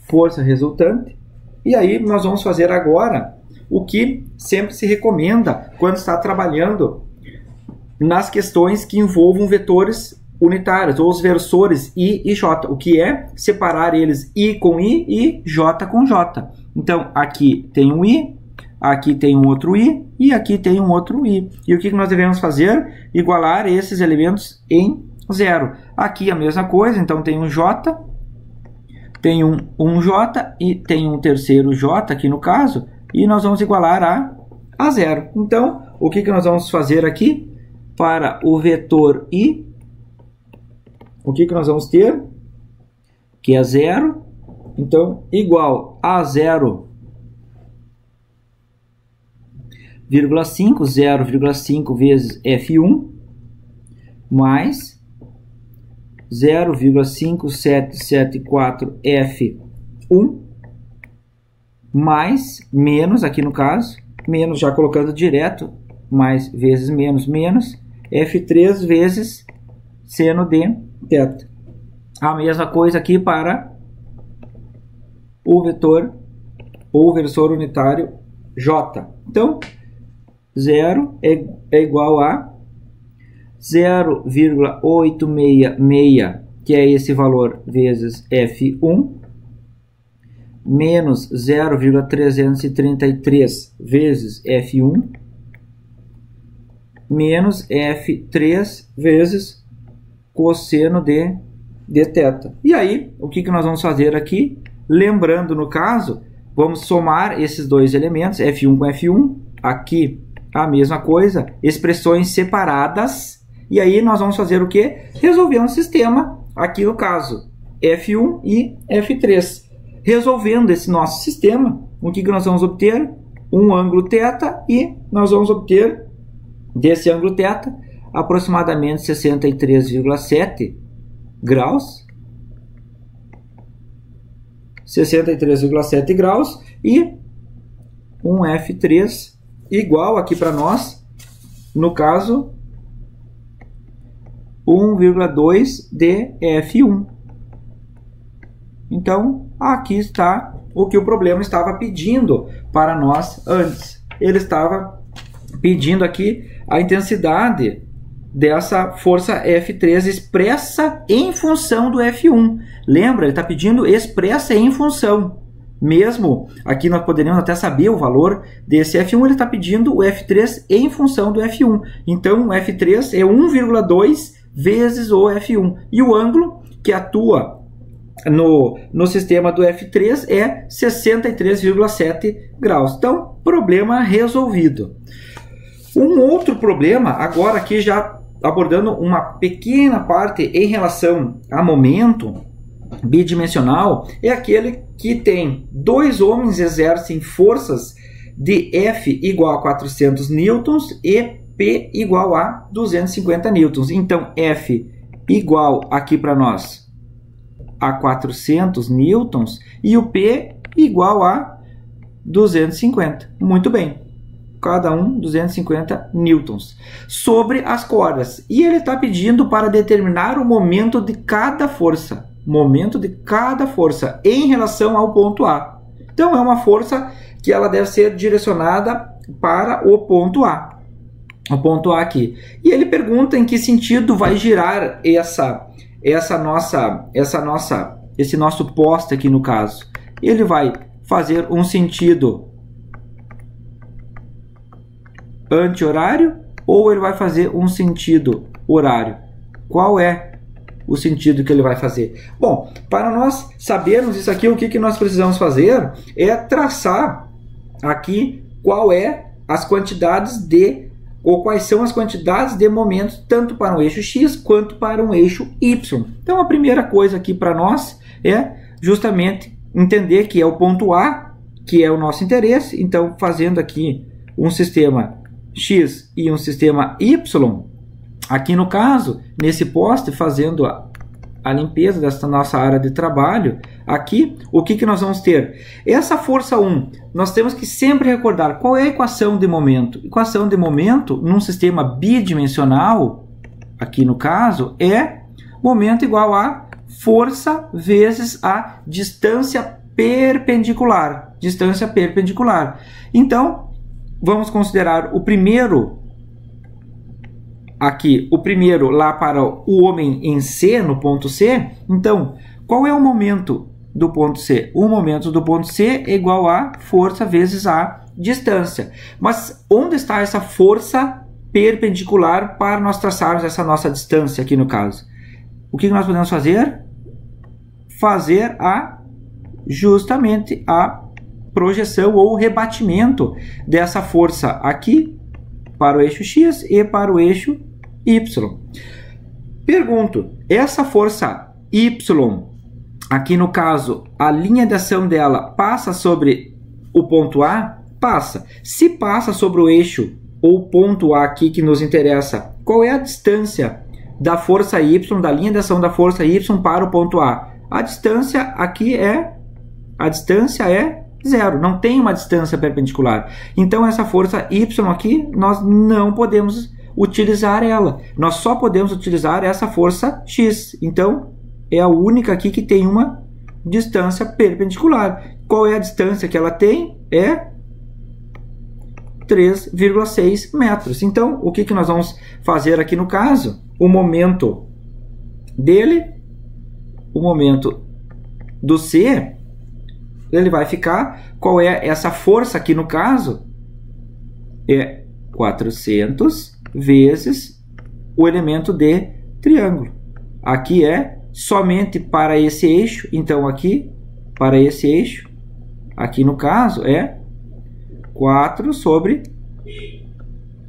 força resultante, e aí nós vamos fazer agora o que sempre se recomenda quando está trabalhando nas questões que envolvam vetores unitários, ou os versores I e J, o que é separar eles I com I e J com J. Então, aqui tem um I, aqui tem um outro I e aqui tem um outro I. E o que nós devemos fazer? Igualar esses elementos em zero. Aqui a mesma coisa, então tem um J, tem um J e tem um terceiro J aqui no caso, e nós vamos igualar a zero. Então, o que nós vamos fazer aqui? Para o vetor I, o que nós vamos ter? Que é zero. Então, igual a 0,5 vezes F1 mais 0,5774 F1 mais menos, aqui no caso, menos já colocando direto, mais vezes menos, menos, F3 vezes seno de θ. A mesma coisa aqui para o vetor ou versor unitário J. Então, 0 é igual a 0,866, que é esse valor, vezes F1, menos 0,333 vezes F1, menos F3 vezes cosseno de θ. E aí, o que nós vamos fazer aqui? Lembrando, no caso, vamos somar esses dois elementos, F1 com F1, aqui a mesma coisa, expressões separadas, e aí nós vamos fazer o quê? Resolver um sistema, aqui no caso, F1 e F3. Resolvendo esse nosso sistema, o que nós vamos obter? Um ângulo θ, e nós vamos obter desse ângulo θ aproximadamente 63,7 graus. 63,7 graus e um F3 igual aqui para nós, no caso, 1,2 de F1. Então, aqui está o que o problema estava pedindo para nós antes. Ele estava pedindo aqui a intensidade dessa força F3 expressa em função do F1. Lembra, ele está pedindo expressa em função. Mesmo aqui nós poderíamos até saber o valor desse F1, ele está pedindo o F3 em função do F1. Então, o F3 é 1,2 vezes o F1. E o ângulo que atua no sistema do F3 é 63,7 graus. Então, problema resolvido. Um outro problema, agora aqui já abordando uma pequena parte em relação a momento, bidimensional é aquele que tem dois homens exercem forças de F igual a 400 newtons e P igual a 250 newtons. Então, F igual aqui para nós a 400 newtons e o P igual a 250. Muito bem. Cada um 250 newtons. Sobre as cordas. E ele está pedindo para determinar o momento de cada força. Momento de cada força em relação ao ponto A. Então, é uma força que ela deve ser direcionada para o ponto A. O ponto A aqui. E ele pergunta em que sentido vai girar esse nosso poste aqui no caso. Ele vai fazer um sentido anti-horário ou ele vai fazer um sentido horário? Qual é o sentido que ele vai fazer? Bom, para nós sabermos isso aqui, o que nós precisamos fazer é traçar aqui qual é as quantidades de, ou quais são as quantidades de momentos, tanto para um eixo X quanto para um eixo Y. Então a primeira coisa aqui para nós é justamente entender que é o ponto A, que é o nosso interesse. Então, fazendo aqui um sistema X e um sistema Y, aqui no caso, nesse poste, fazendo a limpeza dessa nossa área de trabalho, aqui, o que nós vamos ter? Essa força 1, nós temos que sempre recordar qual é a equação de momento. Equação de momento, num sistema bidimensional, aqui no caso, é momento igual a força vezes a distância perpendicular. Distância perpendicular. Então, vamos considerar o primeiro aqui, o primeiro lá para o homem em C, no ponto C. Então, qual é o momento do ponto C? O momento do ponto C é igual a força vezes a distância. Mas onde está essa força perpendicular para nós traçarmos essa nossa distância aqui no caso? O que nós podemos fazer? Fazer justamente a projeção ou rebatimento dessa força aqui para o eixo X e para o eixo Y. Pergunto, essa força Y, aqui no caso, a linha de ação dela passa sobre o ponto A? Passa. Se passa sobre o eixo ou ponto A aqui que nos interessa, qual é a distância da força Y, da linha de ação da força Y para o ponto A? A distância aqui é zero, não tem uma distância perpendicular. Então essa força Y aqui, nós não podemos utilizar ela. Nós só podemos utilizar essa força X. Então é a única aqui que tem uma distância perpendicular. Qual é a distância que ela tem? É 3,6 metros. Então o que nós vamos fazer aqui no caso? O momento dele, o momento do C, ele vai ficar, qual é essa força aqui no caso? É 400 vezes o elemento de triângulo. Aqui é somente para esse eixo, então aqui, para esse eixo, aqui no caso é 4 sobre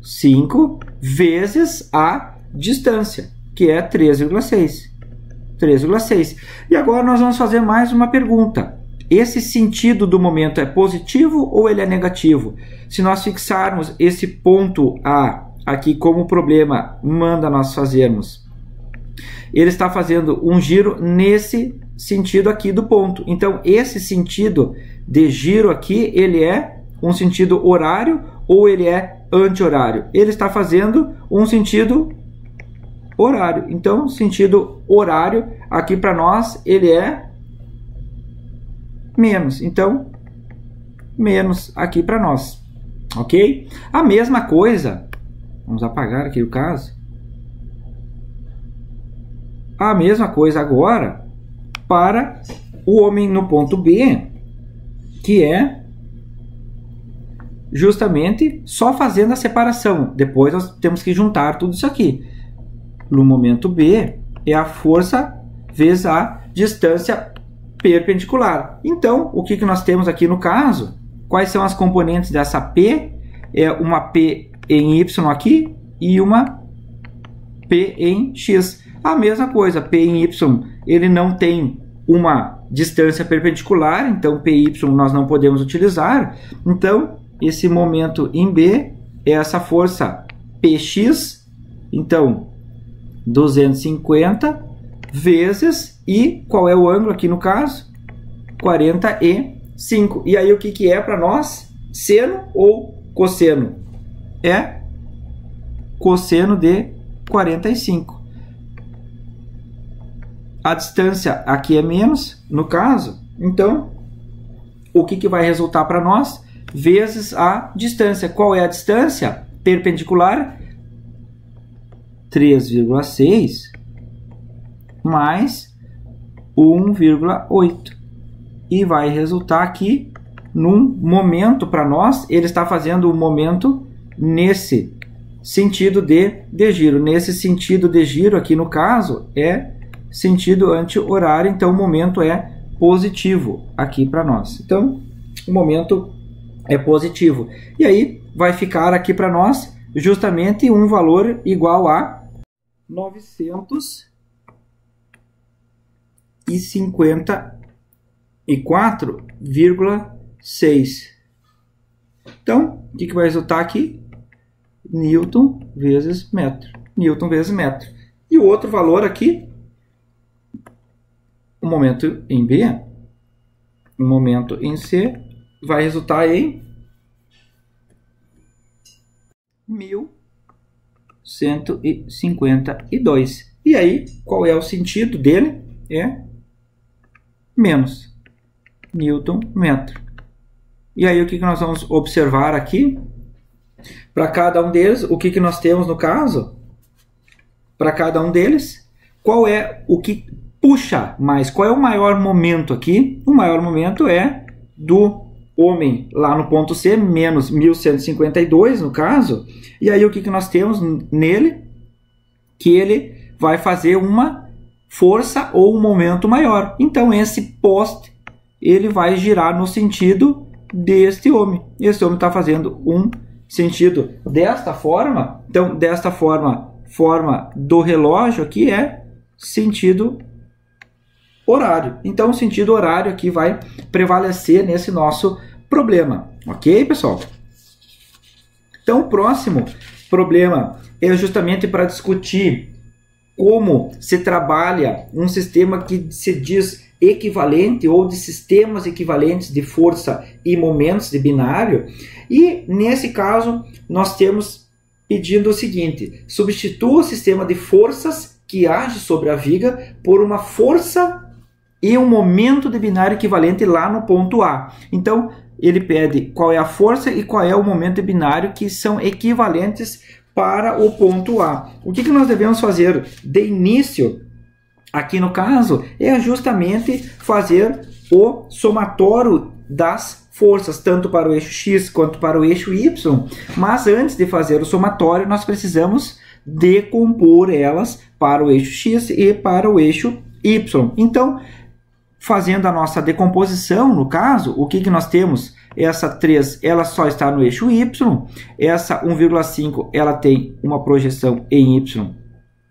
5 vezes a distância, que é 3,6. 3,6. E agora nós vamos fazer mais uma pergunta. Esse sentido do momento é positivo ou ele é negativo? Se nós fixarmos esse ponto A aqui como o problema manda nós fazermos, ele está fazendo um giro nesse sentido aqui do ponto. Então, esse sentido de giro aqui, ele é um sentido horário ou ele é anti-horário? Ele está fazendo um sentido horário. Então, sentido horário aqui para nós, ele é menos. Então, menos aqui para nós. Ok? A mesma coisa, vamos apagar aqui o caso. A mesma coisa agora para o homem no ponto B, que é justamente só fazendo a separação. Depois nós temos que juntar tudo isso aqui. No momento B é a força vezes a distância perpendicular. Então, o que nós temos aqui no caso? Quais são as componentes dessa P? É uma P em Y aqui e uma P em X. A mesma coisa, P em Y, ele não tem uma distância perpendicular, então PY nós não podemos utilizar. Então, esse momento em B é essa força PX, então 250 vezes, e qual é o ângulo aqui no caso? 45. E aí o que é para nós? Seno ou cosseno? É cosseno de 45. A distância aqui é menos, no caso, então o que vai resultar para nós? Vezes a distância. Qual é a distância perpendicular? 3,6 mais 1,8. E vai resultar aqui num momento para nós, ele está fazendo o momento nesse sentido de giro. Nesse sentido de giro aqui no caso é sentido anti-horário, então o momento é positivo aqui para nós. Então o momento é positivo. E aí vai ficar aqui para nós justamente um valor igual a 954,6. Então, o que vai resultar aqui? Newton vezes metro. Newton vezes metro. E o outro valor aqui, o momento em B, o momento em C, vai resultar em 1152. E aí, qual é o sentido dele? É menos Newton metro. E aí, o que nós vamos observar aqui? Para cada um deles, o que nós temos no caso? Para cada um deles, qual é o que puxa mais? Qual é o maior momento aqui? O maior momento é do homem lá no ponto C, menos 1152 no caso. E aí o que nós temos nele? Que ele vai fazer uma força ou um momento maior. Então esse poste ele vai girar no sentido deste homem. Esse homem está fazendo um sentido desta forma. Então desta forma do relógio aqui é sentido horário. Então o sentido horário aqui vai prevalecer nesse nosso problema. Ok, pessoal? Então o próximo problema é justamente para discutir como se trabalha um sistema que se diz equivalente ou de sistemas equivalentes de força e momentos de binário. E nesse caso nós temos pedindo o seguinte: substitua o sistema de forças que age sobre a viga por uma força e um momento de binário equivalente lá no ponto A. Então ele pede qual é a força e qual é o momento de binário que são equivalentes para o ponto A. O que nós devemos fazer de início, aqui no caso, é justamente fazer o somatório das forças, tanto para o eixo X quanto para o eixo Y. Mas antes de fazer o somatório, nós precisamos decompor elas para o eixo X e para o eixo Y. Então, fazendo a nossa decomposição, no caso, o que nós temos? Essa 3, ela só está no eixo Y. Essa 1,5, ela tem uma projeção em Y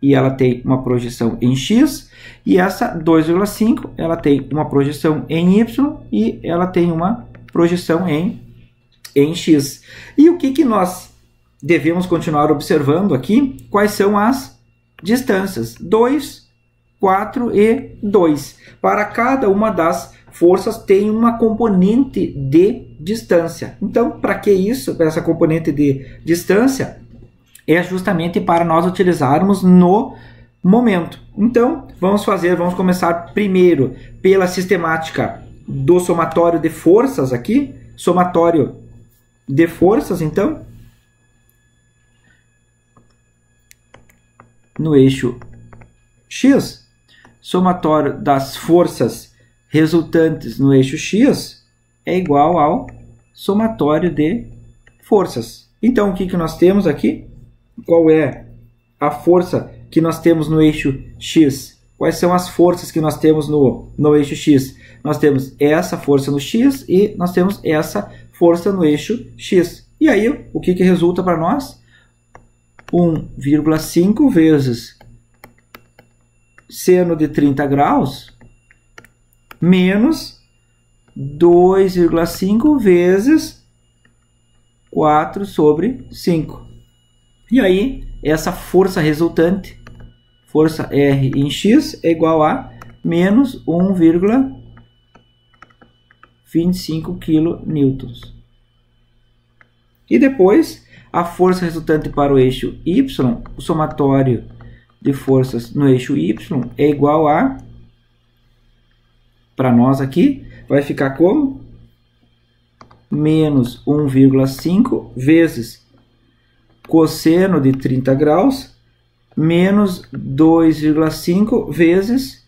e ela tem uma projeção em X. E essa 2,5, ela tem uma projeção em Y e ela tem uma projeção em X. E o que nós devemos continuar observando aqui? Quais são as distâncias? 2, 4 e 2. Para cada uma das forças tem uma componente de distância. Então, para que isso? Para essa componente de distância é justamente para nós utilizarmos no momento. Então, vamos começar primeiro pela sistemática do somatório de forças aqui. Somatório de forças, então, no eixo X. Somatório das forças resultantes no eixo X é igual ao somatório de forças. Então, o que nós temos aqui? Qual é a força que nós temos no eixo X? Quais são as forças que nós temos no eixo X? Nós temos essa força no X e nós temos essa força no eixo X. E aí, o que resulta para nós? 1,5 vezes seno de 30 graus menos 2,5 vezes 4 sobre 5. E aí, essa força resultante, força R em X, é igual a menos 1,25 kN. E depois, a força resultante para o eixo Y, o somatório de forças no eixo Y é igual a, para nós aqui, vai ficar como? Menos 1,5 vezes cosseno de 30 graus, menos 2,5 vezes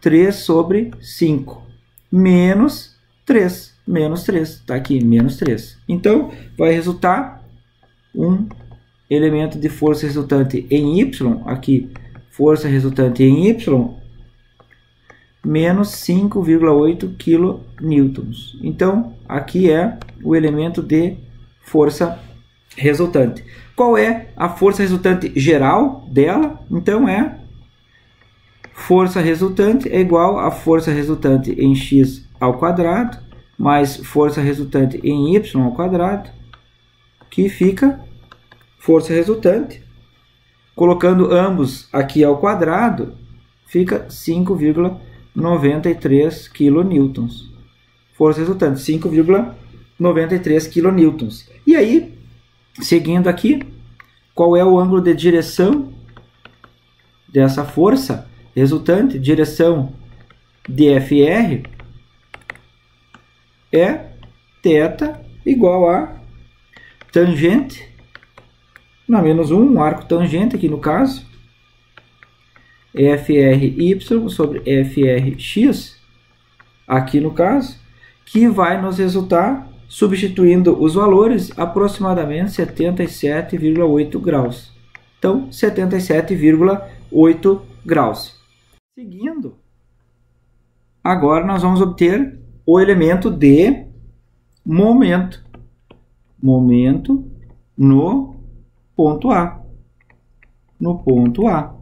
3 sobre 5, menos 3, está aqui, menos 3. Então, vai resultar um elemento de força resultante em Y, aqui, força resultante em Y, menos 5,8 kN. Então, aqui é o elemento de força resultante. Qual é a força resultante geral dela? Então, é força resultante é igual a força resultante em x ao quadrado, mais força resultante em y ao quadrado, que fica força resultante. Colocando ambos aqui ao quadrado, fica 5,93 kN. Força resultante, 5,93 kN. E aí, seguindo aqui, qual é o ângulo de direção dessa força resultante? Direção de FR é θ igual a tangente na menos 1, um arco tangente aqui no caso, FRY sobre FRX, aqui no caso, que vai nos resultar, substituindo os valores, aproximadamente 77,8 graus. Então, 77,8 graus. Seguindo, agora nós vamos obter o elemento de momento. Momento no ponto A. No ponto A.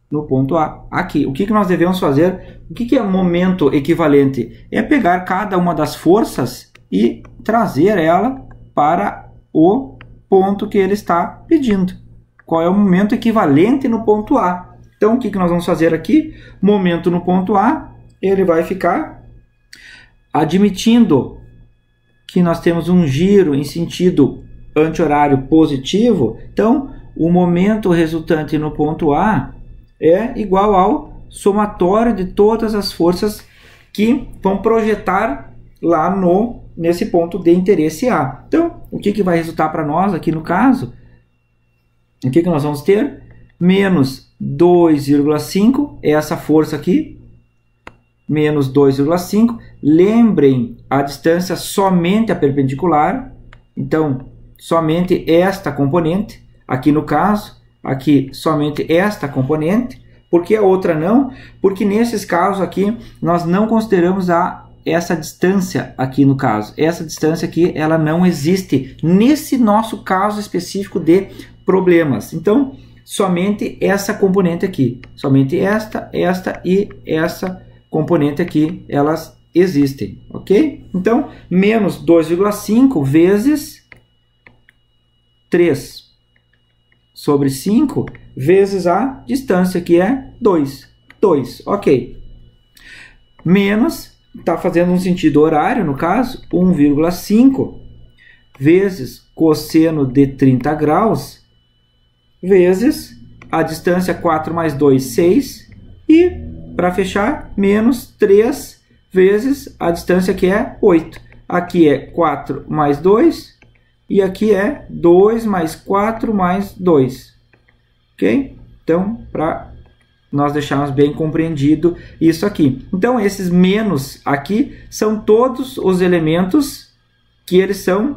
No ponto A. Aqui, o que nós devemos fazer? O que é momento equivalente? É pegar cada uma das forças e trazer ela para o ponto que ele está pedindo. Qual é o momento equivalente no ponto A? Então, o que nós vamos fazer aqui? Momento no ponto A, ele vai ficar, admitindo que nós temos um giro em sentido anti-horário positivo, então, o momento resultante no ponto A é igual ao somatório de todas as forças que vão projetar lá nesse ponto de interesse A. Então, o que vai resultar para nós aqui no caso? O que nós vamos ter? Menos 2,5, essa força aqui, menos 2,5. Lembrem a distância somente a perpendicular, então, somente esta componente, aqui no caso, aqui somente esta componente. Por que a outra não? Porque nesses casos aqui, nós não consideramos essa distância aqui no caso. Essa distância aqui, ela não existe nesse nosso caso específico de problemas. Então, somente essa componente aqui. Somente esta e essa componente aqui, elas existem, ok? Então, menos 2,5 vezes 3 sobre 5 vezes a distância, que é 2. 2, ok. Menos, está fazendo um sentido horário, no caso, 1,5 vezes cosseno de 30 graus vezes a distância 4 mais 2, 6. E, para fechar, menos 3 vezes a distância, que é 8. Aqui é 4 mais 2 e aqui é 2 mais 4 mais 2. Ok? Então, para nós deixarmos bem compreendido isso aqui. Então, esses menos aqui são todos os elementos que eles são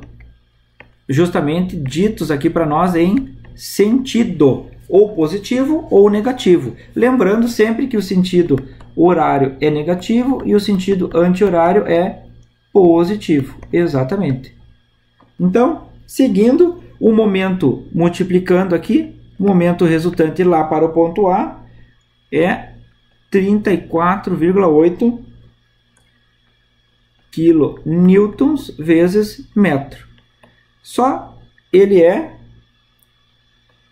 justamente ditos aqui para nós em sentido, ou positivo ou negativo. Lembrando sempre que o sentido horário é negativo e o sentido anti-horário é positivo. Exatamente. Então, seguindo o momento, multiplicando aqui, o momento resultante lá para o ponto A é 34,8 kN vezes metro. Só ele é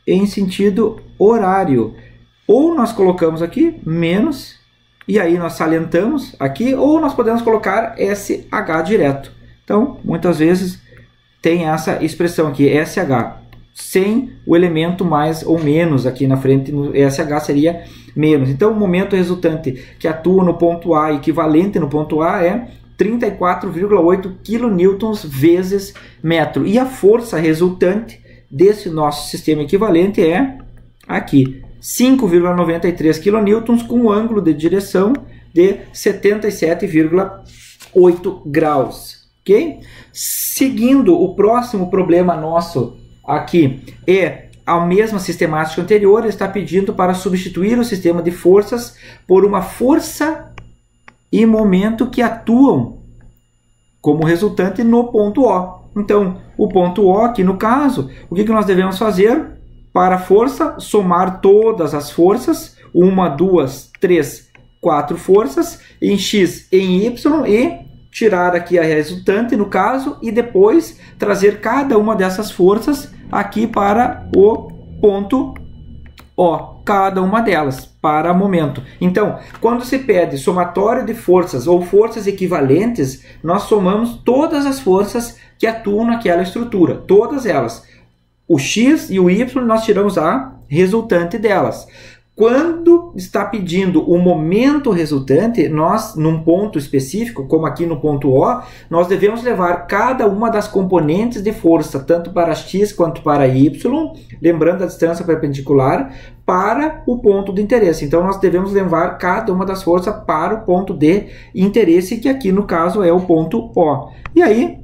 em sentido horário. Ou nós colocamos aqui menos, e aí nós salientamos aqui, ou nós podemos colocar SH direto. Então, muitas vezes tem essa expressão aqui, SH, sem o elemento mais ou menos aqui na frente, no SH seria menos. Então, o momento resultante que atua no ponto A, equivalente no ponto A, é 34,8 kN vezes metro. E a força resultante desse nosso sistema equivalente é aqui, 5,93 kN com um ângulo de direção de 77,8 graus. Ok? Seguindo, o próximo problema nosso aqui é a mesma sistemática anterior, ele está pedindo para substituir o sistema de forças por uma força e momento que atuam como resultante no ponto O. Então, o ponto O aqui no caso, o que nós devemos fazer? Para a força, somar todas as forças, 1, 2, 3, 4 forças, em X e em Y, e tirar aqui a resultante no caso, e depois trazer cada uma dessas forças aqui para o ponto O, cada uma delas, para momento. Então, quando se pede somatório de forças ou forças equivalentes, nós somamos todas as forças que atuam naquela estrutura, todas elas. O X e o Y nós tiramos a resultante delas. Quando está pedindo o momento resultante, nós, num ponto específico, como aqui no ponto O, nós devemos levar cada uma das componentes de força, tanto para X quanto para Y, lembrando a distância perpendicular, para o ponto de interesse. Então, nós devemos levar cada uma das forças para o ponto de interesse, que aqui no caso é o ponto O. E aí,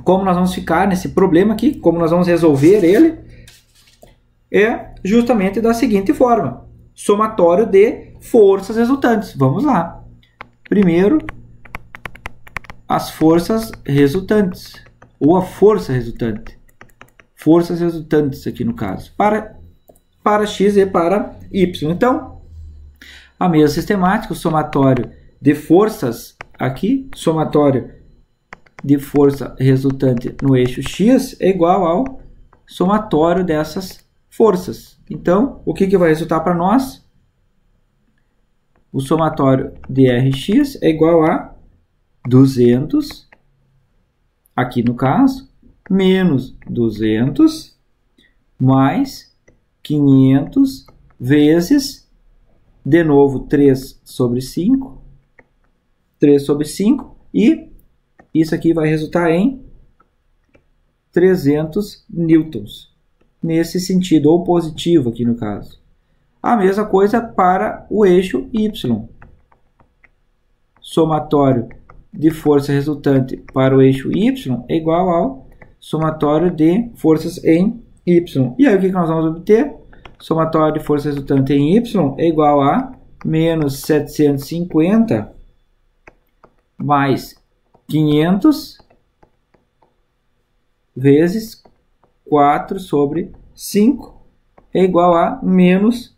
como nós vamos ficar nesse problema aqui, como nós vamos resolver ele, é justamente da seguinte forma. Somatório de forças resultantes. Vamos lá. Primeiro, as forças resultantes, ou a força resultante. Forças resultantes aqui no caso, para X e para Y. Então, a mesma sistemática, o somatório de forças aqui, somatório de força resultante no eixo X é igual ao somatório dessas forças. Então, o que vai resultar para nós? O somatório de Rx é igual a 200, aqui no caso, menos 200, mais 500 vezes, de novo, 3 sobre 5, e isso aqui vai resultar em 300 newtons. Nesse sentido, ou positivo aqui no caso. A mesma coisa para o eixo Y. Somatório de força resultante para o eixo Y é igual ao somatório de forças em Y. E aí o que nós vamos obter? Somatório de força resultante em Y é igual a menos 750 mais 500 vezes 4 sobre 5 é igual a menos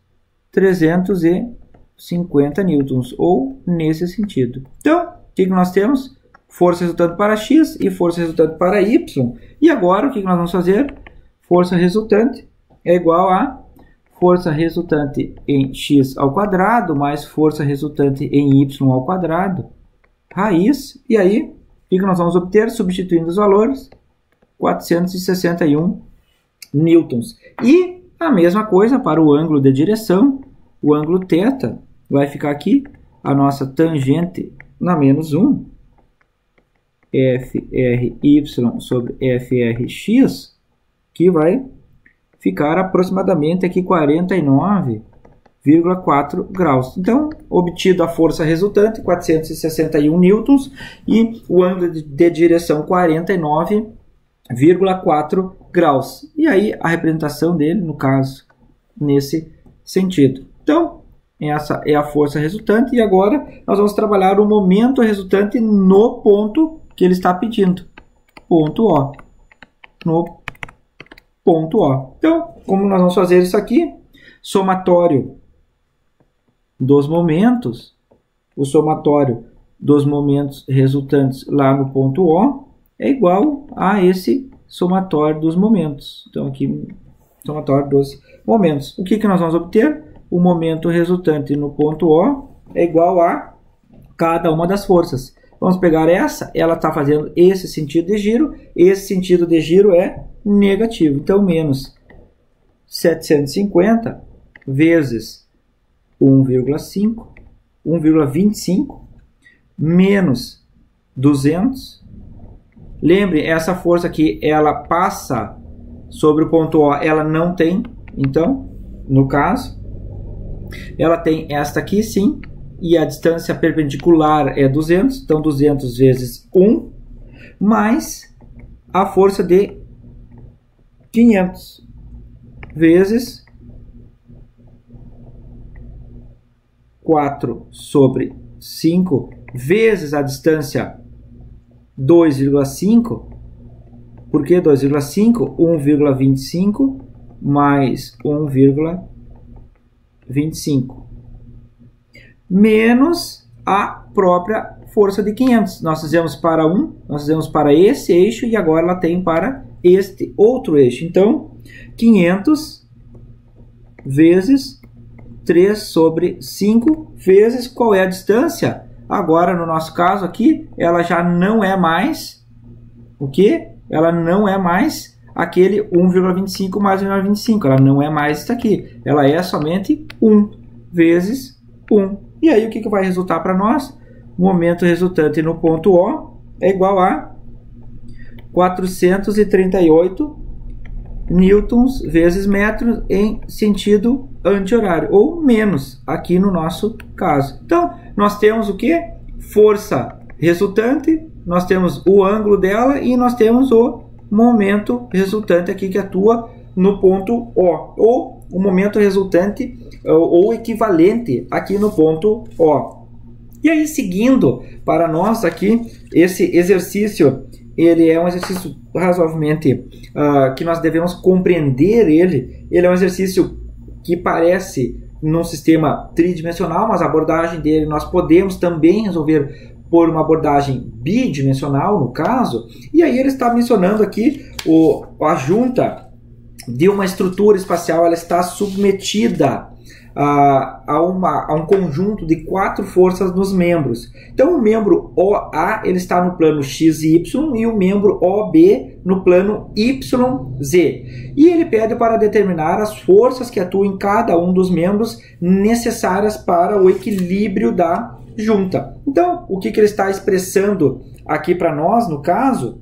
350 newtons, ou nesse sentido. Então, o que nós temos? Força resultante para X e força resultante para Y. E agora, o que nós vamos fazer? Força resultante é igual a força resultante em X ao quadrado mais força resultante em Y ao quadrado, raiz, e aí, o que nós vamos obter? Substituindo os valores, 461 newtons. E a mesma coisa para o ângulo de direção, o ângulo θ vai ficar aqui, a nossa tangente na menos 1, FRY sobre FRX, que vai ficar aproximadamente aqui 49,4 graus. Então, obtido a força resultante, 461 newtons, e o ângulo de direção 49,4 graus. E aí a representação dele, no caso, nesse sentido. Então, essa é a força resultante, e agora nós vamos trabalhar o momento resultante no ponto que ele está pedindo. Ponto O. No ponto O. Então, como nós vamos fazer isso aqui? Somatório dos momentos, o somatório dos momentos resultantes lá no ponto O é igual a esse somatório dos momentos. Então, aqui, somatório dos momentos. O que nós vamos obter? O momento resultante no ponto O é igual a cada uma das forças. Vamos pegar essa, ela está fazendo esse sentido de giro, esse sentido de giro é negativo. Então, menos 750 vezes 1,5, 1,25, menos 200. Lembre, essa força aqui, ela passa sobre o ponto O, ela não tem. Então, no caso, ela tem esta aqui, sim, e a distância perpendicular é 200, então 200 vezes 1, mais a força de 500 vezes 4 sobre 5 vezes a distância 2,5. Por que 2,5? 1,25 mais 1,25 menos a própria força de 500. Nós fizemos para um, nós fizemos para esse eixo e agora ela tem para este outro eixo. Então, 500 vezes 3 sobre 5 vezes qual é a distância? Agora, no nosso caso aqui, ela já não é mais o que? Ela não é mais aquele 1,25 mais 1,25. Ela não é mais isso aqui. Ela é somente 1 vezes 1. E aí, o que vai resultar para nós? O momento resultante no ponto O é igual a 438 newtons vezes metros em sentido anti-horário, ou menos, aqui no nosso caso. Então, nós temos o que? Força resultante, nós temos o ângulo dela e nós temos o momento resultante aqui que atua no ponto O, ou o momento resultante ou equivalente aqui no ponto O. E aí, seguindo para nós aqui, esse exercício, ele é um exercício razoavelmente que nós devemos compreender ele. Ele é um exercício que parece num sistema tridimensional, mas a abordagem dele nós podemos também resolver por uma abordagem bidimensional, no caso. E aí ele está mencionando aqui a junta de uma estrutura espacial, ela está submetida a um conjunto de 4 forças nos membros. Então, o membro OA ele está no plano x e y e o membro OB no plano YZ. E ele pede para determinar as forças que atuam em cada um dos membros necessárias para o equilíbrio da junta. Então, o que ele está expressando aqui para nós, no caso,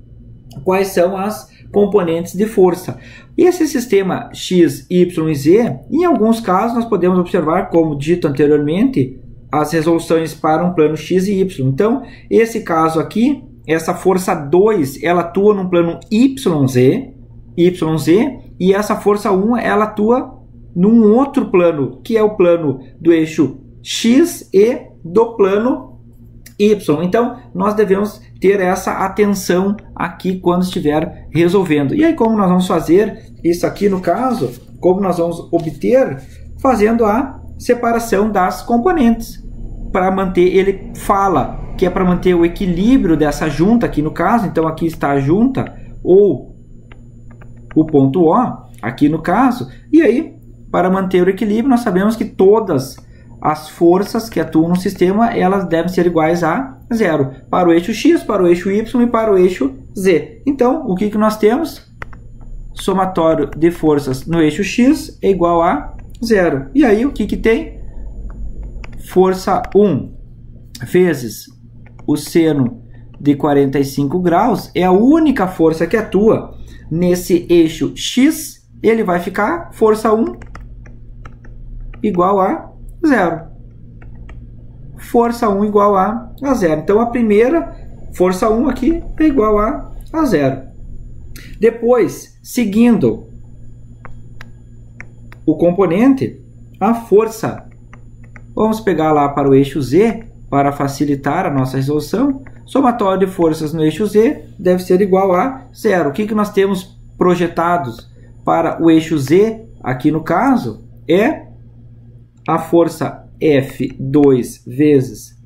quais são as componentes de força. Esse sistema X, Y e Z, em alguns casos nós podemos observar, como dito anteriormente, as resoluções para um plano X e Y. Então, esse caso aqui, essa força 2, ela atua no plano YZ, e essa força 1, ela atua num outro plano, que é o plano do eixo X e do plano Y. Então, nós devemos ter essa atenção aqui quando estiver resolvendo. E aí, como nós vamos fazer isso aqui no caso? Como nós vamos obter? Fazendo a separação das componentes. Para manter, ele fala que é para manter o equilíbrio dessa junta aqui no caso. Então, aqui está a junta, ou o ponto O, aqui no caso. E aí, para manter o equilíbrio, nós sabemos que todas as forças que atuam no sistema, elas devem ser iguais a 0. Para o eixo X, para o eixo Y e para o eixo Z. Então, o que nós temos? Somatório de forças no eixo X é igual a 0. E aí, o que tem? Força 1 vezes o seno de 45 graus é a única força que atua nesse eixo X. Ele vai ficar força 1 igual a 0. Força 1 igual a 0. Então, a primeira, força 1 aqui, é igual a 0. Depois, seguindo o componente, a força, vamos pegar lá para o eixo Z, para facilitar a nossa resolução. Somatório de forças no eixo Z deve ser igual a 0. O que nós temos projetados para o eixo Z, aqui no caso, é a força F2 vezes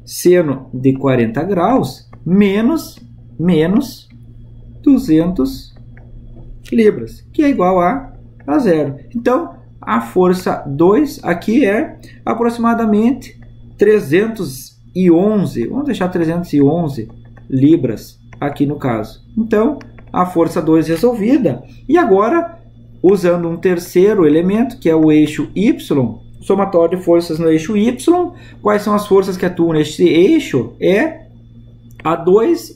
seno de 40 graus menos 200 libras, que é igual a 0. Então, a força 2 aqui é aproximadamente 311, vamos deixar 311 libras aqui no caso. Então, a força 2 resolvida. E agora, usando um terceiro elemento, que é o eixo Y, somatório de forças no eixo Y, quais são as forças que atuam neste eixo? É A2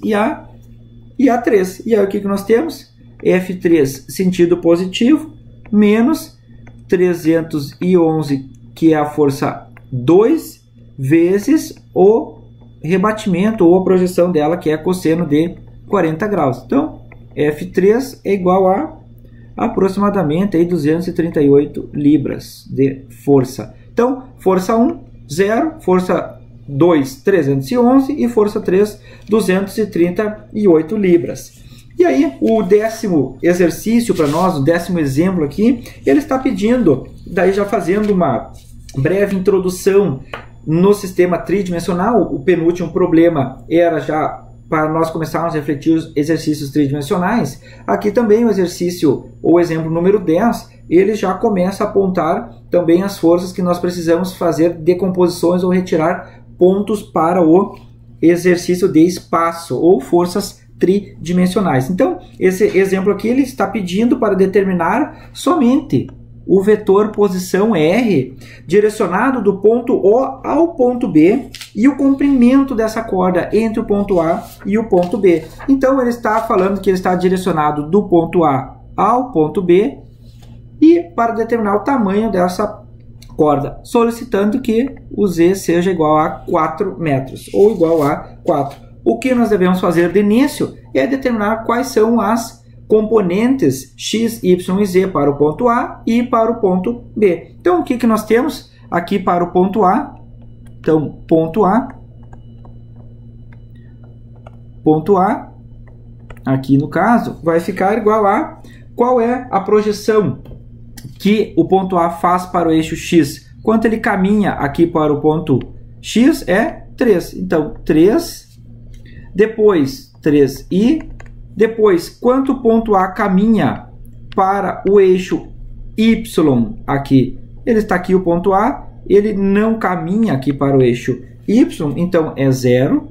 e A3. E aí o que nós temos? F3 sentido positivo, menos 311, que é a força 2, vezes o rebatimento ou a projeção dela, que é cosseno de 40 graus. Então, F3 é igual a aproximadamente aí 238 libras de força. Então, força 1, 0, força 2, 311 e força 3, 238 libras. E aí, o 10º exercício para nós, o 10º exemplo aqui, ele está pedindo, daí já fazendo uma breve introdução no sistema tridimensional. O penúltimo problema era já para nós começarmos a refletir os exercícios tridimensionais. Aqui também o exercício, ou exemplo número 10, ele já começa a apontar também as forças que nós precisamos fazer decomposições ou retirar pontos para o exercício de espaço, ou forças tridimensionais. Então, esse exemplo aqui ele está pedindo para determinar somente o vetor posição R direcionado do ponto O ao ponto B e o comprimento dessa corda entre o ponto A e o ponto B. Então, ele está falando que ele está direcionado do ponto A ao ponto B e para determinar o tamanho dessa corda, solicitando que o Z seja igual a 4 metros ou igual a 4. O que nós devemos fazer de início é determinar quais são as componentes x, y e z para o ponto A e para o ponto B. Então, o que nós temos aqui para o ponto A? Então, ponto A, aqui no caso, vai ficar igual a qual é a projeção que o ponto A faz para o eixo x. Quanto ele caminha aqui para o ponto x é 3. Então, 3... Depois, 3i. Depois, quanto o ponto A caminha para o eixo Y aqui? Ele está aqui o ponto A, ele não caminha aqui para o eixo Y, então é 0.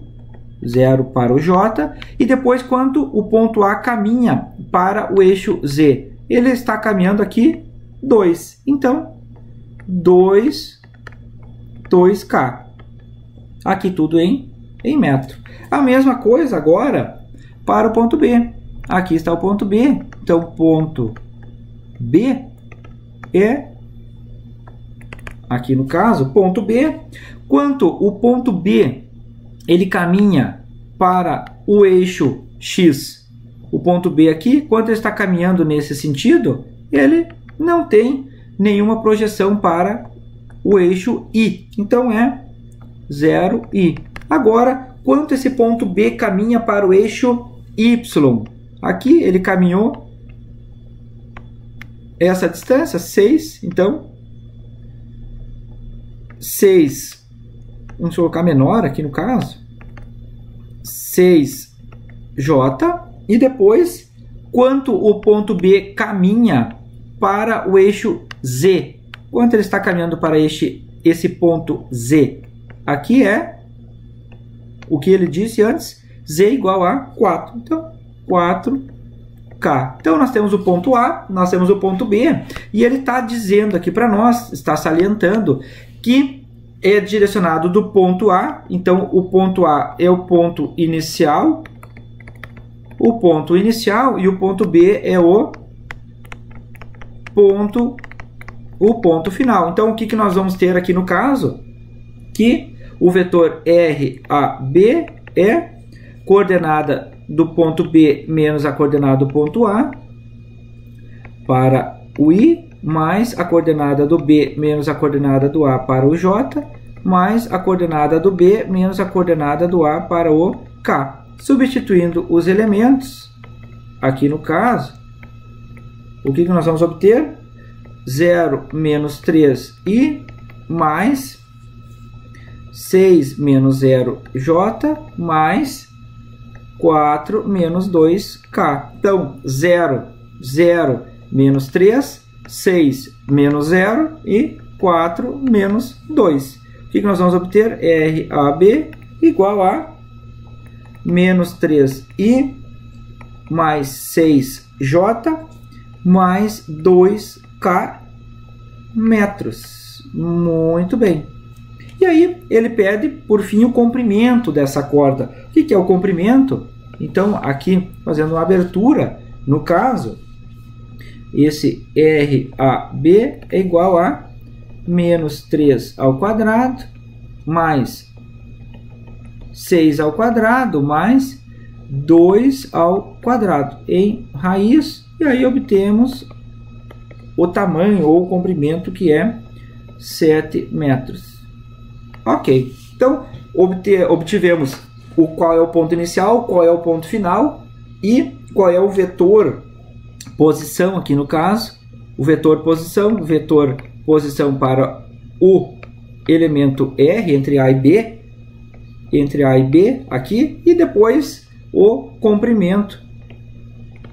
0 para o J. E depois, quanto o ponto A caminha para o eixo Z? Ele está caminhando aqui 2. Então, 2K. Aqui tudo em metro. A mesma coisa agora para o ponto B. Aqui está o ponto B. Então, ponto B é, aqui no caso, ponto B. Quanto o ponto B ele caminha para o eixo X, o ponto B aqui, quanto ele está caminhando nesse sentido, ele não tem nenhuma projeção para o eixo Y. Então, é 0i. Agora, quanto esse ponto B caminha para o eixo Y? Aqui ele caminhou essa distância, 6. Então, 6, vamos colocar menor aqui no caso, 6J. E depois, quanto o ponto B caminha para o eixo Z? Quanto ele está caminhando para esse ponto Z? Aqui é o que ele disse antes, Z igual a 4. Então, 4K. Então, nós temos o ponto A, nós temos o ponto B, e ele está dizendo aqui para nós, está salientando, que é direcionado do ponto A. Então, o ponto A é o ponto inicial, e o ponto B é o ponto final. Então, o que nós vamos ter aqui no caso? Que o vetor RAB é coordenada do ponto B menos a coordenada do ponto A para o I, mais a coordenada do B menos a coordenada do A para o J, mais a coordenada do B menos a coordenada do A para o K. Substituindo os elementos, aqui no caso, o que nós vamos obter? 0 menos 3i mais 6 menos 0j mais 4 menos 2k. Então, 0, 0 menos 3, 6 menos 0 e 4 menos 2. O que nós vamos obter? RAB igual a menos 3i mais 6j mais 2k metros. Muito bem. E aí ele pede, por fim, o comprimento dessa corda. O que é o comprimento? Então, aqui, fazendo uma abertura, no caso, esse RAB é igual a menos 3 ao quadrado mais 6 ao quadrado mais 2 ao quadrado em raiz. E aí obtemos o tamanho ou o comprimento, que é 7 metros. Ok, então obtivemos qual é o ponto inicial, qual é o ponto final e qual é o vetor posição aqui no caso. O vetor posição para o elemento R entre A e B aqui, e depois o comprimento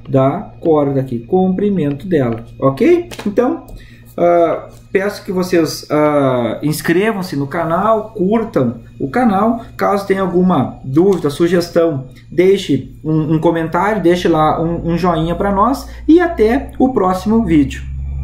da corda aqui, comprimento dela, ok? Então, peço que vocês inscrevam-se no canal, curtam o canal. Caso tenha alguma dúvida, sugestão, deixe um comentário, deixe lá um joinha para nós e até o próximo vídeo.